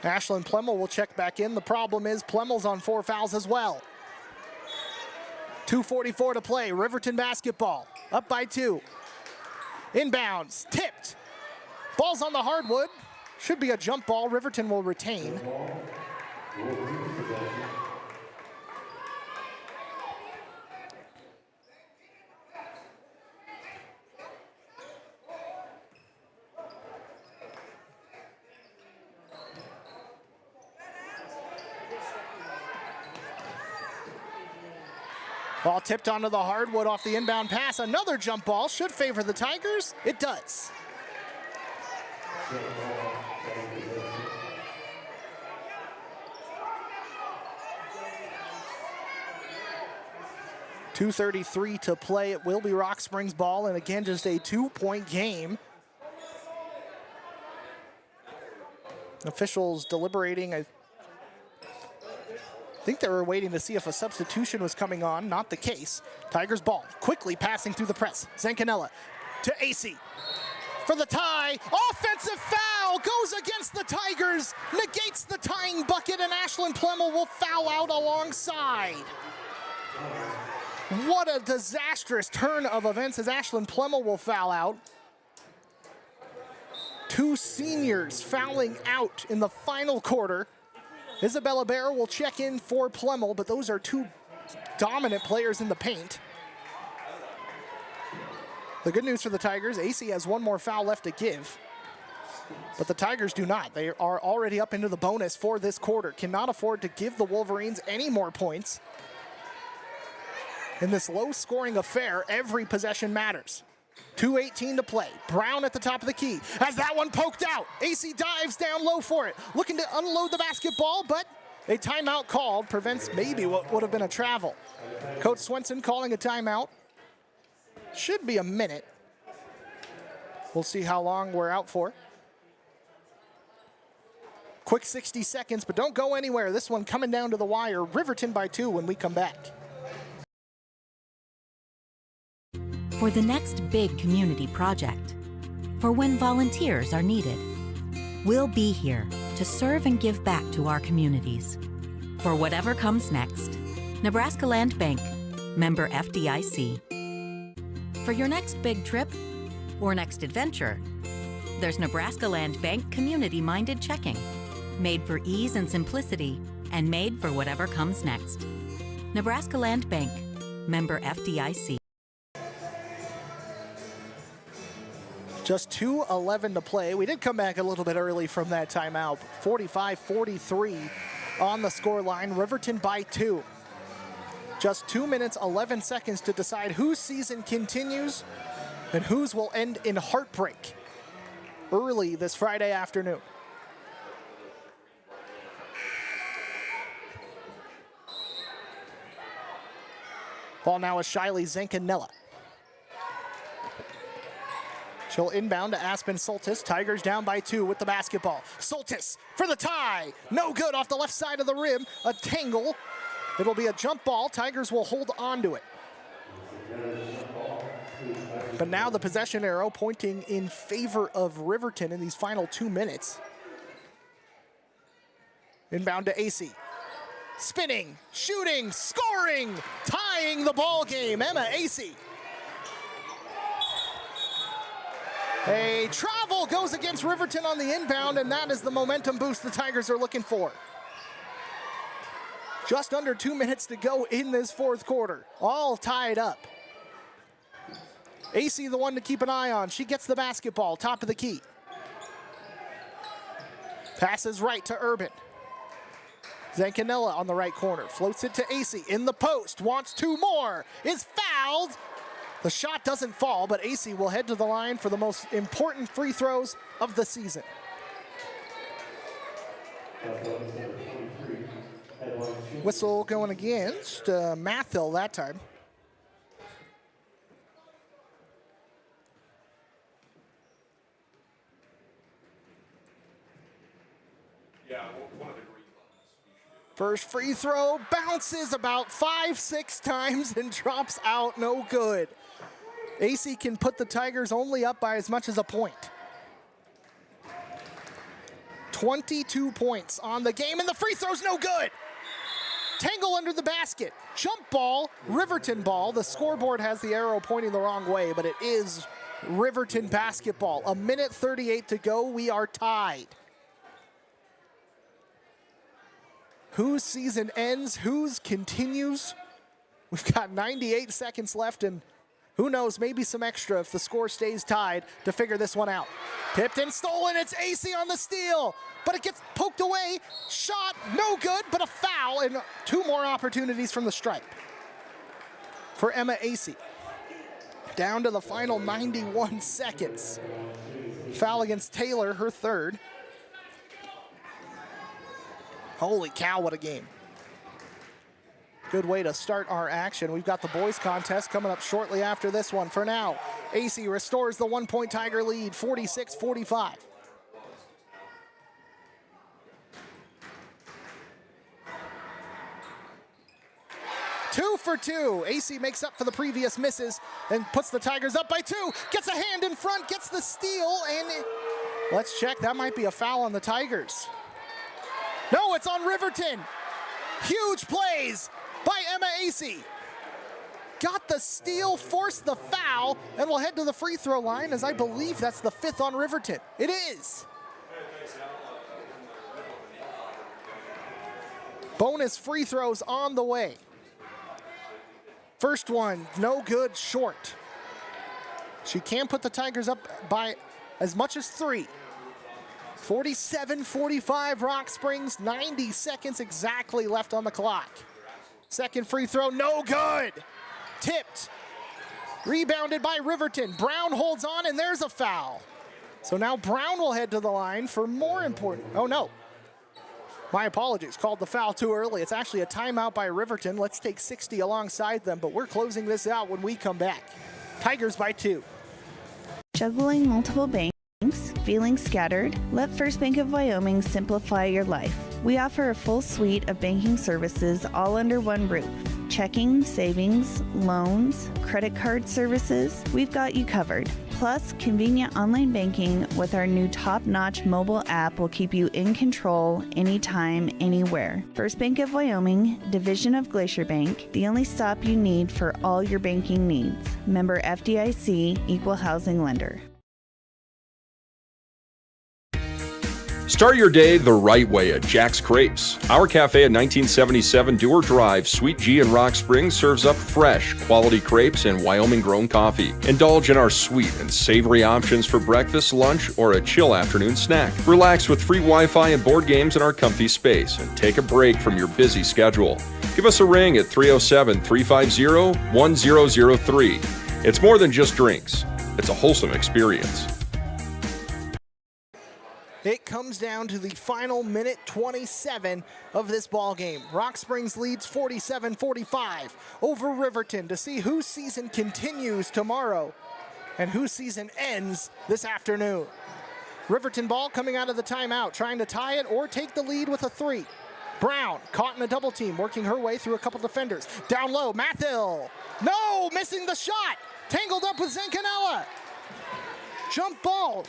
Ashlyn Plemmel will check back in. The problem is Plemmel's on 4 fouls as well. 2:44 to play. Riverton basketball. Up by 2. Inbounds. Tipped. Ball's on the hardwood. Should be a jump ball. Riverton will retain. Ball tipped onto the hardwood off the inbound pass. Another jump ball should favor the Tigers. It does. .233 to play. It will be Rock Springs ball, and again, just a 2-point game. Officials deliberating. I think they were waiting to see if a substitution was coming on. Not the case. Tigers ball quickly passing through the press. Zancanella to AC for the tie. Offensive foul goes against the Tigers, negates the tying bucket, and Ashlyn Plemmel will foul out alongside. What a disastrous turn of events as Ashlyn Plemmel will foul out. 2 seniors fouling out in the final quarter. Isabella Bear will check in for Plemmel, but those are 2 dominant players in the paint. The good news for the Tigers, AC has 1 more foul left to give, but the Tigers do not. They are already up into the bonus for this quarter. Cannot afford to give the Wolverines any more points. In this low-scoring affair, every possession matters. 2:18 to play. Brown at the top of the key. Has that one poked out. AC dives down low for it. Looking to unload the basketball, but a timeout called prevents maybe what would have been a travel. Coach Swenson calling a timeout. Should be a minute. We'll see how long we're out for. Quick 60 seconds, but don't go anywhere. This one coming down to the wire. Riverton by 2 when we come back. For the next big community project, for when volunteers are needed, we'll be here to serve and give back to our communities. For whatever comes next, Nebraska Land Bank, member FDIC. For your next big trip or next adventure, there's Nebraska Land Bank community-minded checking, made for ease and simplicity and made for whatever comes next. Nebraska Land Bank, member FDIC. Just 2:11 to play. We did come back a little bit early from that timeout. 45-43 on the score line. Riverton by 2. Just 2 minutes, 11 seconds to decide whose season continues and whose will end in heartbreak early this Friday afternoon. Ball now is Shiley Zancanella. She'll inbound to Aspen Soltis. Tigers down by 2 with the basketball. Soltis for the tie. No good off the left side of the rim. A tangle. It'll be a jump ball. Tigers will hold on to it. But now the possession arrow pointing in favor of Riverton in these final 2 minutes. Inbound to AC. Spinning, shooting, scoring, tying the ball game. Emma AC. A travel goes against Riverton on the inbound, and that is the momentum boost the Tigers are looking for. Just under 2 minutes to go in this fourth quarter. All tied up. AC the one to keep an eye on. She gets the basketball, top of the key. Passes right to Urban. Zancanella on the right corner, floats it to AC in the post, wants two more, is fouled. The shot doesn't fall, but AC will head to the line for the most important free throws of the season. Whistle going against Mathill that time. First free throw bounces about 5-6 times and drops out, no good. AC can put the Tigers only up by as much as a point. 22 points on the game, and the free throw's no good. Tangle under the basket. Jump ball, Riverton ball. The scoreboard has the arrow pointing the wrong way, but it is Riverton basketball. 1:38 to go, we are tied. Whose season ends, whose continues. We've got 98 seconds left, and who knows, maybe some extra if the score stays tied to figure this one out. Tipped and stolen, it's AC on the steal, but it gets poked away. Shot, no good, but a foul, and two more opportunities from the stripe for Emma AC. Down to the final 91 seconds. Foul against Taylor, her third. Holy cow, what a game. Good way to start our action. We've got the boys contest coming up shortly after this one. For now, AC restores the 1-point Tiger lead, 46-45. Two for two. AC makes up for the previous misses and puts the Tigers up by 2. Gets a hand in front, gets the steal, and let's check. That might be a foul on the Tigers. No, it's on Riverton. Huge plays by Emma AC. Got the steal, forced the foul, and we'll head to the free throw line, as I believe that's the 5th on Riverton. It is. Bonus free throws on the way. First one, no good, short. She can put the Tigers up by as much as 3. 47-45 Rock Springs, 90 seconds exactly left on the clock. Second free throw, no good. Tipped, rebounded by Riverton. Brown holds on, and there's a foul. So now Brown will head to the line for more important, oh no. My apologies, called the foul too early. It's actually a timeout by Riverton. Let's take 60 alongside them, but we're closing this out when we come back. Tigers by 2. Juggling multiple banks, feeling scattered? Let First Bank of Wyoming simplify your life. We offer a full suite of banking services all under one roof. Checking, savings, loans, credit card services, we've got you covered. Plus, convenient online banking with our new top-notch mobile app will keep you in control anytime, anywhere. First Bank of Wyoming, division of Glacier Bank, the only stop you need for all your banking needs. Member FDIC, equal housing lender. Start your day the right way at Jack's Crepes. Our cafe at 1977 Dewar Drive, Suite G in Rock Springs serves up fresh, quality crepes and Wyoming-grown coffee. Indulge in our sweet and savory options for breakfast, lunch, or a chill afternoon snack. Relax with free Wi-Fi and board games in our comfy space and take a break from your busy schedule. Give us a ring at 307-350-1003. It's more than just drinks. It's a wholesome experience. It comes down to the final minute 27 of this ball game. Rock Springs leads 47-45 over Riverton to see whose season continues tomorrow and whose season ends this afternoon. Riverton ball coming out of the timeout, trying to tie it or take the lead with a 3. Brown caught in a double team, working her way through a couple defenders. Down low, Mathill. No, missing the shot. Tangled up with Zancanella. Jump ball.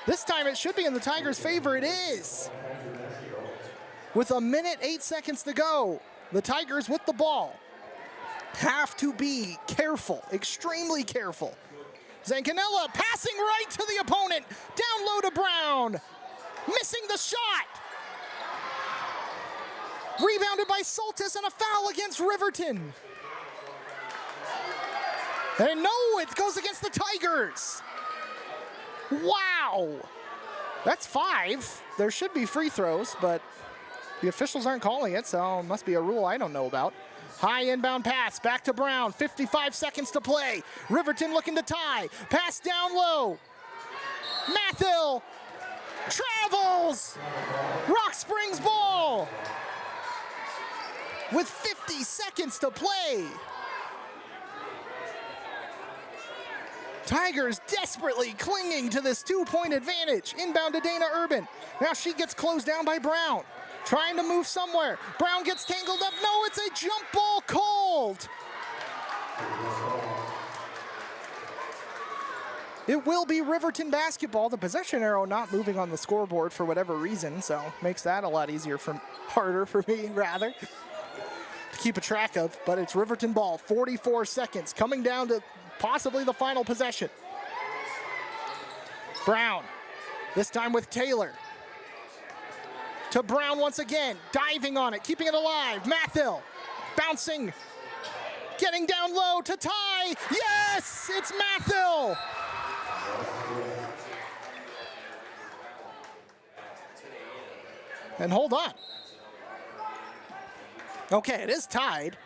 This time it should be in the Tigers' favor. It is. With 1 minute, 8 seconds to go, the Tigers with the ball have to be careful, extremely careful. Zancanella passing right to the opponent. Down low to Brown. Missing the shot. Rebounded by Soltis and a foul against Riverton. And no, it goes against the Tigers. Wow. That's 5. There should be free throws, but the officials aren't calling it, so it must be a rule I don't know about. High inbound pass, back to Brown, 55 seconds to play. Riverton looking to tie, pass down low. Mathill travels. Rock Springs ball with 50 seconds to play. Tigers desperately clinging to this 2-point advantage. Inbound to Dana Urban. Now she gets closed down by Brown. Trying to move somewhere. Brown gets tangled up. No, it's a jump ball called. It will be Riverton basketball. The possession arrow not moving on the scoreboard for whatever reason, so makes that a lot harder for me, rather, to keep a track of. But it's Riverton ball, 44 seconds, coming down to possibly the final possession. Brown, this time with Taylor. To Brown once again, diving on it, keeping it alive. Mathill, bouncing, getting down low to tie. Yes, it's Mathill. And hold on. Okay, it is tied.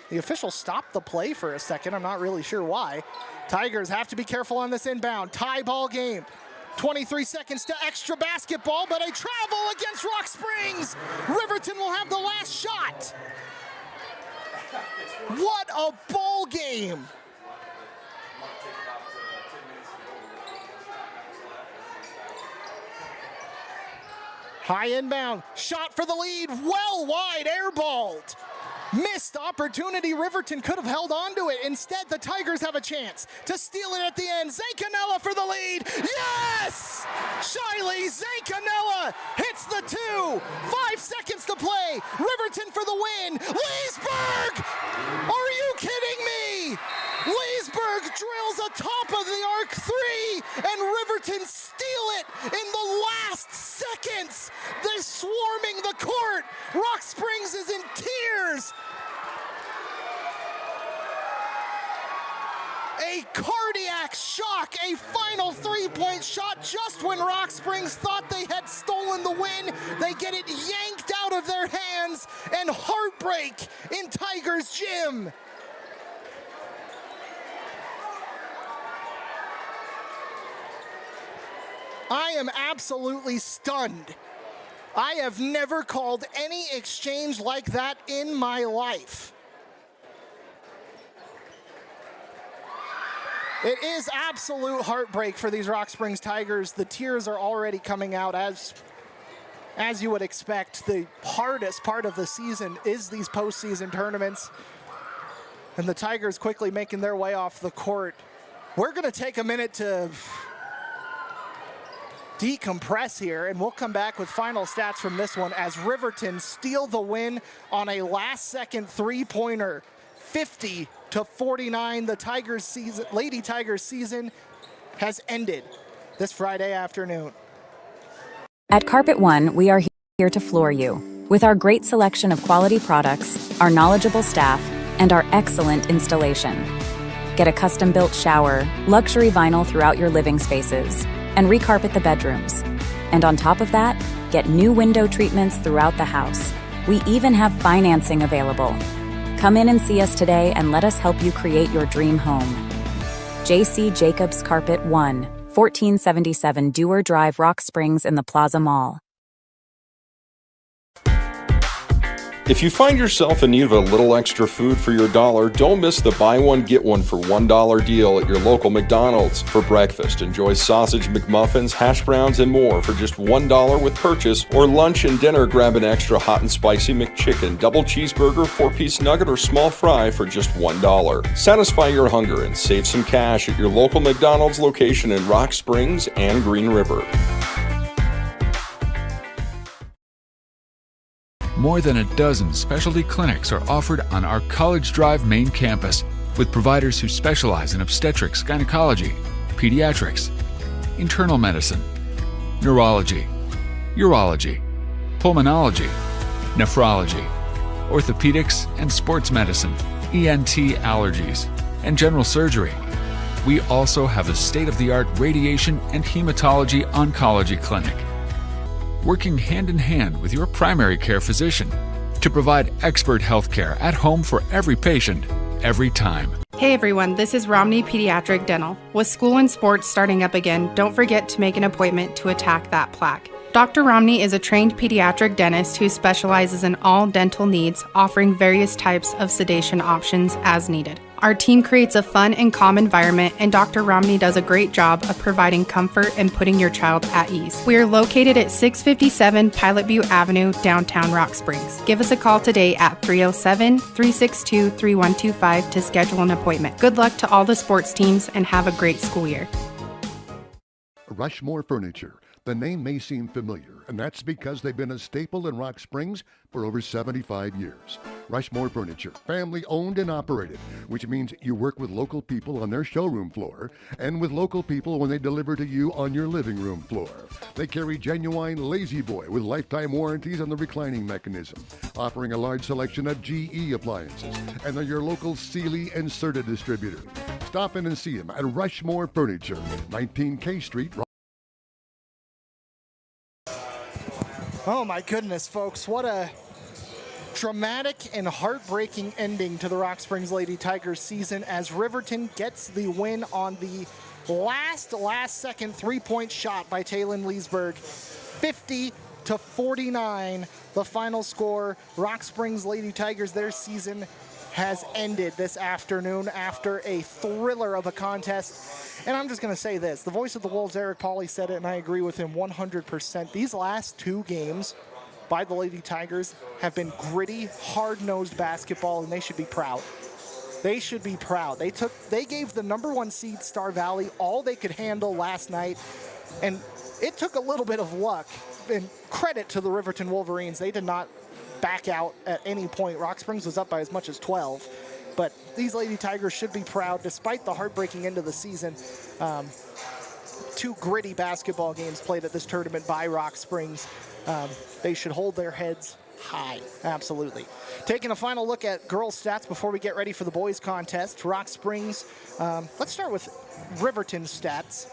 The official stopped the play for a second. I'm not really sure why. Tigers have to be careful on this inbound. Tie ball game. 23 seconds to extra basketball, but a travel against Rock Springs. Riverton will have the last shot. What a ball game. High inbound, shot for the lead, well wide, airballed. Missed opportunity, Riverton could have held on to it. Instead, the Tigers have a chance to steal it at the end. Zancanella for the lead, yes! Shiley Zancanella hits the 2, 5 seconds to play. Riverton for the win, Leesburg! Are you kidding me? Leesburg drills a top of the arc 3, and Riverton steal it in the last seconds. They're swarming the court. Rock Springs is in tears. A cardiac shock, a final 3-point shot just when Rock Springs thought they had stolen the win. They get it yanked out of their hands, and heartbreak in Tigers gym. I am absolutely stunned. I have never called any exchange like that in my life. It is absolute heartbreak for these Rock Springs Tigers. The tears are already coming out as you would expect. The hardest part of the season is these postseason tournaments. And the Tigers quickly making their way off the court. We're gonna take a minute to decompress here, and we'll come back with final stats from this one as Riverton steal the win on a last-second three-pointer, 50-49. The Lady Tigers season has ended this Friday afternoon. At Carpet One, we are here to floor you. With our great selection of quality products, our knowledgeable staff, and our excellent installation. Get a custom-built shower, luxury vinyl throughout your living spaces, and recarpet the bedrooms. And on top of that, get new window treatments throughout the house. We even have financing available. Come in and see us today and let us help you create your dream home. J.C. Jacobs Carpet 1, 1477 Dewar Drive, Rock Springs in the Plaza Mall. If you find yourself in need of a little extra food for your dollar, don't miss the buy one, get one for $1 deal at your local McDonald's. For breakfast, enjoy sausage McMuffins, hash browns, and more for just $1 with purchase. Or lunch and dinner, grab an extra hot and spicy McChicken, double cheeseburger, 4-piece nugget, or small fry for just $1. Satisfy your hunger and save some cash at your local McDonald's location in Rock Springs and Green River. More than a dozen specialty clinics are offered on our College Drive main campus, with providers who specialize in obstetrics, gynecology, pediatrics, internal medicine, neurology, urology, pulmonology, nephrology, orthopedics and sports medicine, ENT allergies, and general surgery. We also have a state-of-the-art radiation and hematology oncology clinic, working hand in hand with your primary care physician to provide expert health care at home for every patient, every time. Hey everyone, this is Romney Pediatric Dental. With school and sports starting up again, don't forget to make an appointment to attack that plaque. Dr. Romney is a trained pediatric dentist who specializes in all dental needs, offering various types of sedation options as needed. Our team creates a fun and calm environment, and Dr. Romney does a great job of providing comfort and putting your child at ease. We are located at 657 Pilot View Avenue, downtown Rock Springs. Give us a call today at 307-362-3125 to schedule an appointment. Good luck to all the sports teams and have a great school year. Rushmore Furniture. The name may seem familiar, and that's because they've been a staple in Rock Springs for over 75 years. Rushmore Furniture, family owned and operated, which means you work with local people on their showroom floor and with local people when they deliver to you on your living room floor. They carry genuine Lazy Boy with lifetime warranties on the reclining mechanism, offering a large selection of GE appliances, and they're your local Sealy and Serta distributor. Stop in and see them at Rushmore Furniture, 19 K Street. Oh my goodness, folks, what a dramatic and heartbreaking ending to the Rock Springs Lady Tigers season as Riverton gets the win on the last second three-point shot by Taylin Leesburg. 50-49, the final score. Rock Springs Lady Tigers, their season has ended this afternoon after a thriller of a contest. And I'm just going to say this. The voice of the Wolves, Eric Pauley, said it, and I agree with him 100%. These last two games by the Lady Tigers have been gritty, hard-nosed basketball, and they should be proud. They should be proud. They gave the number one seed, Star Valley, all they could handle last night, and it took a little bit of luck. And credit to the Riverton Wolverines. They did not back out at any point. Rock Springs was up by as much as 12. But these Lady Tigers should be proud, despite the heartbreaking end of the season. Two gritty basketball games played at this tournament by Rock Springs. They should hold their heads high, absolutely. Taking a final look at girls' stats before we get ready for the boys' contest. Rock Springs, let's start with Riverton stats.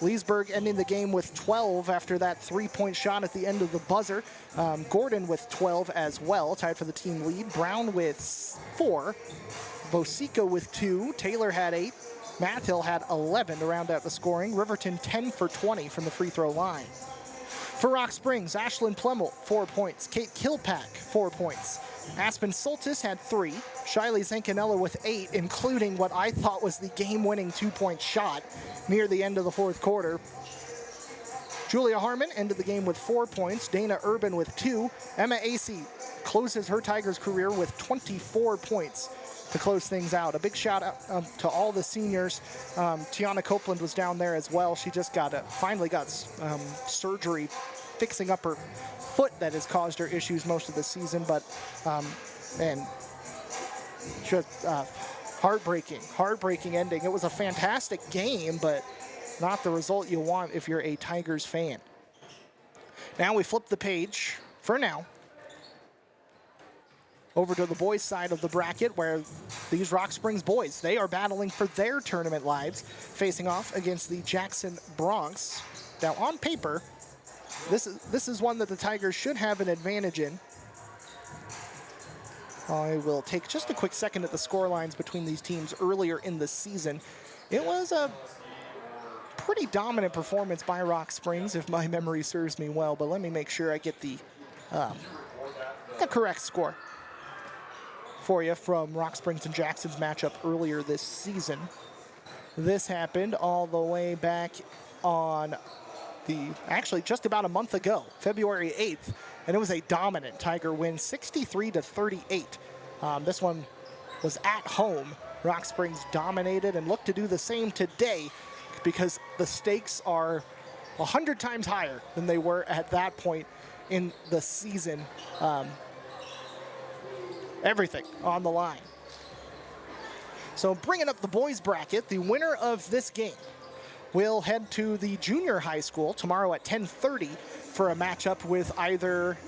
Leesburg ending the game with 12 after that three-point shot at the end of the buzzer. Gordon with 12 as well, tied for the team lead. Brown with 4. Vosica with 2. Taylor had 8. Mathill had 11 to round out the scoring. Riverton 10 for 20 from the free throw line. For Rock Springs, Ashlyn Plemmel, 4 points. Kate Kilpack, 4 points. Aspen Soltis had 3. Shiley Zancanella with 8, including what I thought was the game-winning two-point shot near the end of the fourth quarter. Julia Harmon ended the game with 4 points. Dana Urban with 2. Emma Acey closes her Tigers career with 24 points to close things out. A big shout out to all the seniors. Tiana Copeland was down there as well. She just finally got surgery fixing up her foot that has caused her issues most of the season, but and just heartbreaking ending. It was a fantastic game, but not the result you want if you're a Tigers fan. Now we flip the page, for now, over to the boys' side of the bracket, where these Rock Springs boys, they are battling for their tournament lives, facing off against the Jackson Bronx. Now, on paper, this is one that the Tigers should have an advantage in. I will take just a quick second at the score lines between these teams earlier in the season. It was a pretty dominant performance by Rock Springs, if my memory serves me well, but let me make sure I get the correct score for you from Rock Springs and Jackson's matchup earlier this season. This happened all the way back on actually just about a month ago, February 8th, and it was a dominant Tiger win, 63-38. This one was at home. Rock Springs dominated and looked to do the same today because the stakes are 100 times higher than they were at that point in the season. Everything on the line. So bringing up the boys bracket, the winner of this game will head to the junior high school tomorrow at 10:30 for a matchup with either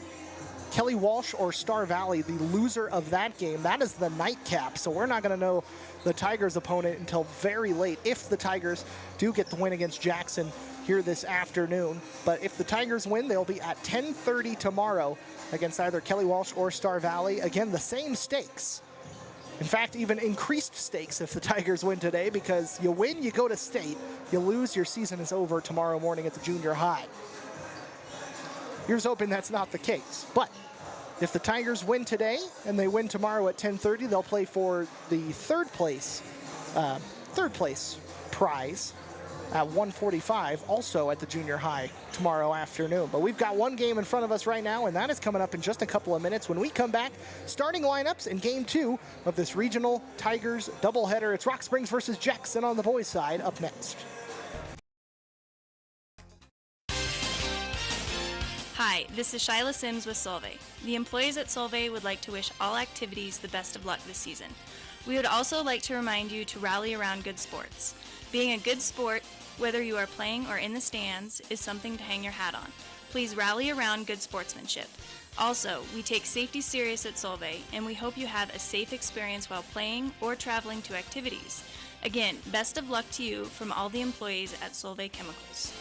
Kelly Walsh or Star Valley, the loser of that game, that is the nightcap. So we're not going to know the Tigers' opponent until very late if the Tigers do get the win against Jackson here this afternoon. But if the Tigers win, they'll be at 10:30 tomorrow against either Kelly Walsh or Star Valley. Again, the same stakes. In fact, even increased stakes if the Tigers win today, because you win, you go to state. You lose, your season is over tomorrow morning at the junior high. Here's hoping that's not the case. But if the Tigers win today and they win tomorrow at 10:30, they'll play for the third place prize at 1:45, also at the junior high tomorrow afternoon. But we've got one game in front of us right now, and that is coming up in just a couple of minutes. When we come back, starting lineups in game 2 of this regional Tigers doubleheader. It's Rock Springs versus Jackson on the boys' side up next. Hi, this is Shyla Sims with Solvay. The employees at Solvay would like to wish all activities the best of luck this season. We would also like to remind you to rally around good sports. Being a good sport, whether you are playing or in the stands, is something to hang your hat on. Please rally around good sportsmanship. Also, we take safety serious at Solvay, and we hope you have a safe experience while playing or traveling to activities. Again, best of luck to you from all the employees at Solvay Chemicals.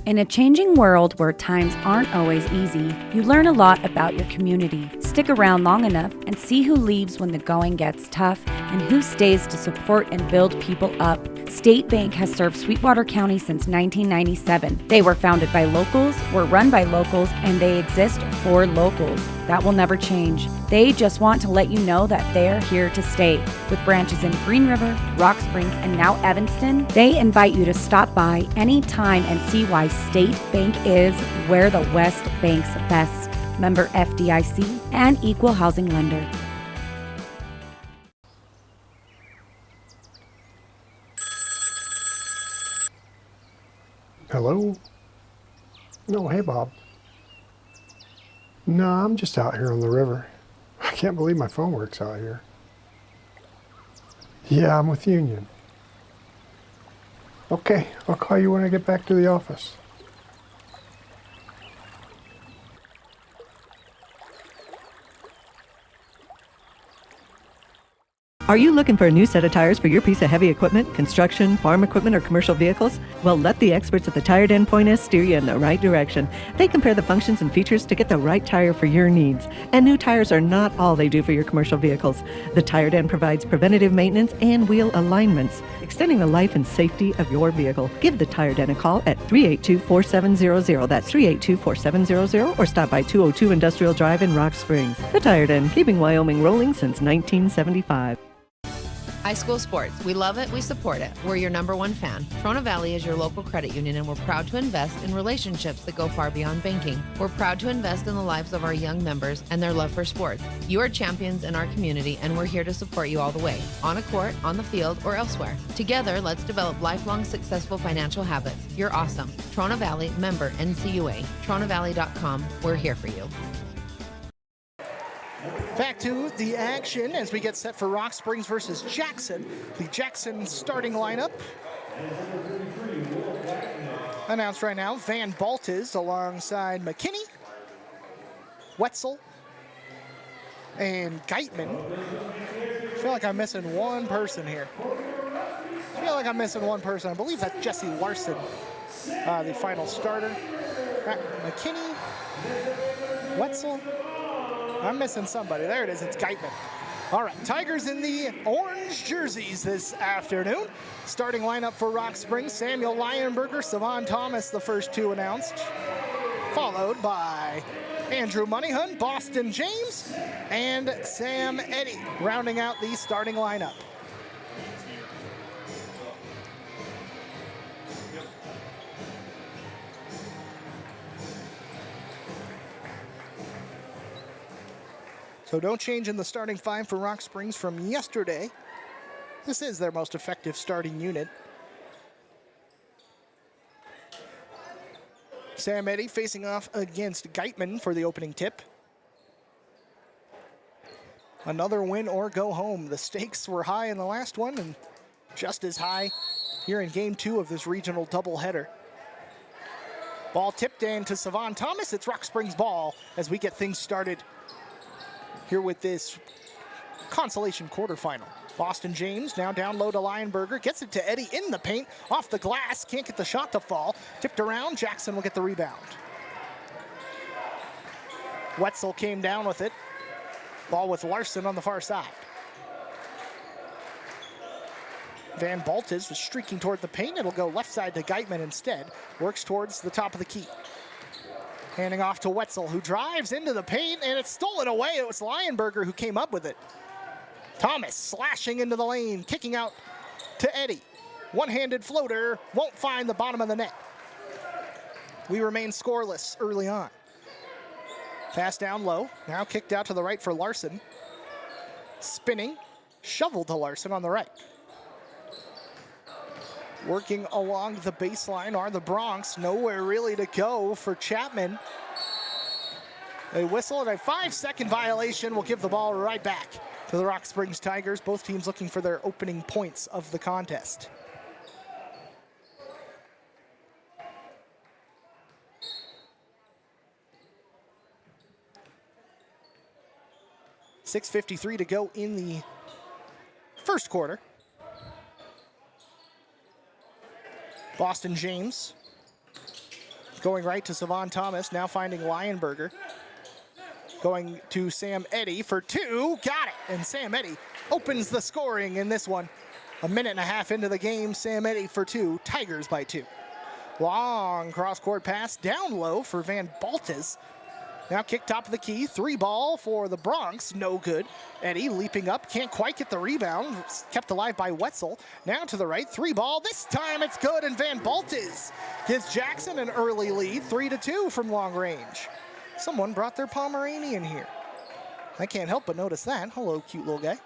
In a changing world where times aren't always easy, you learn a lot about your community. Stick around long enough and see who leaves when the going gets tough and who stays to support and build people up. State Bank has served Sweetwater County since 1997. They were founded by locals, were run by locals, and they exist for locals. That will never change. They just want to let you know that they're here to stay. With branches in Green River, Rock Springs, and now Evanston, they invite you to stop by anytime and see why State Bank is where the West banks best. Member FDIC and equal housing lender. Hello? No, hey, Bob. No, I'm just out here on the river. I can't believe my phone works out here. Yeah, I'm with Union. Okay, I'll call you when I get back to the office. Are you looking for a new set of tires for your piece of heavy equipment, construction, farm equipment, or commercial vehicles? Well, let the experts at the Tire Den Point S steer you in the right direction. They compare the functions and features to get the right tire for your needs. And new tires are not all they do for your commercial vehicles. The Tire Den provides preventative maintenance and wheel alignments, extending the life and safety of your vehicle. Give the Tire Den a call at 382-4700. That's 382-4700, or stop by 202 Industrial Drive in Rock Springs. The Tire Den, keeping Wyoming rolling since 1975. High school sports. We love it. We support it. We're your #1 fan. Trona Valley is your local credit union, and we're proud to invest in relationships that go far beyond banking. We're proud to invest in the lives of our young members and their love for sports. You are champions in our community, and we're here to support you all the way, on a court, on the field, or elsewhere. Together, let's develop lifelong successful financial habits. You're awesome. Trona Valley, member NCUA. TronaValley.com. We're here for you. Back to the action as we get set for Rock Springs versus Jackson. The Jackson starting lineup announced right now. Van Baltis alongside McKinney, Wetzel, and Geitman. I feel like I'm missing one person here. I believe that's Jesse Larson, the final starter. McKinney, Wetzel. I'm missing somebody. There it is. It's Geitman. All right, Tigers in the orange jerseys this afternoon. Starting lineup for Rock Springs: Samuel Lionberger, Savon Thomas, the first two announced, followed by Andrew Moneyhun, Boston James, and Sam Eddy, rounding out the starting lineup. So no change in the starting five for Rock Springs from yesterday. This is their most effective starting unit. Sam Eddy facing off against Geitman for the opening tip. Another win or go home. The stakes were high in the last one and just as high here in game 2 of this regional doubleheader. Ball tipped in to Savon Thomas. It's Rock Springs ball as we get things started here with this consolation quarterfinal. Boston James now down low to Lionberger. Gets it to Eddie in the paint. Off the glass. Can't get the shot to fall. Tipped around. Jackson will get the rebound. Wetzel came down with it. Ball with Larson on the far side. Van Baltes was streaking toward the paint. It'll go left side to Geitman instead. Works towards the top of the key. Handing off to Wetzel, who drives into the paint, and it's stolen away. It was Lionberger who came up with it. Thomas slashing into the lane, kicking out to Eddie. One-handed floater, won't find the bottom of the net. We remain scoreless early on. Pass down low, now kicked out to the right for Larson. Spinning, shovel to Larson on the right. Working along the baseline are the Bronx. Nowhere really to go for Chapman. A whistle and a 5-second violation will give the ball right back to the Rock Springs Tigers. Both teams looking for their opening points of the contest. .6:53 to go in the first quarter. Boston James going right to Savon Thomas, now finding Lionberger. Going to Sam Eddy for two, got it. And Sam Eddy opens the scoring in this one. A minute and a half into the game, Sam Eddy for two, Tigers by 2. Long cross-court pass down low for Van Baltes. Now kick top of the key, 3-ball for the Bronx, no good. Eddie leaping up, can't quite get the rebound, kept alive by Wetzel. Now to the right, 3-ball, this time it's good, and Van Baltes gives Jackson an early lead, 3-2 from long range. Someone brought their Pomeranian here. I can't help but notice that. Hello, cute little guy.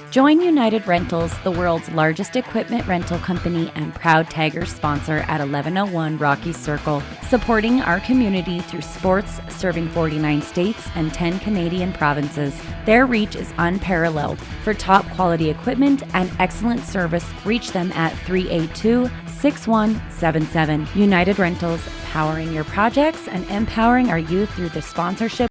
Join United Rentals, the world's largest equipment rental company and proud Tigers sponsor at 1101 Rocky Circle, supporting our community through sports, serving 49 states and 10 Canadian provinces. Their reach is unparalleled. For top quality equipment and excellent service, reach them at 382-6177. United Rentals, powering your projects and empowering our youth through the sponsorship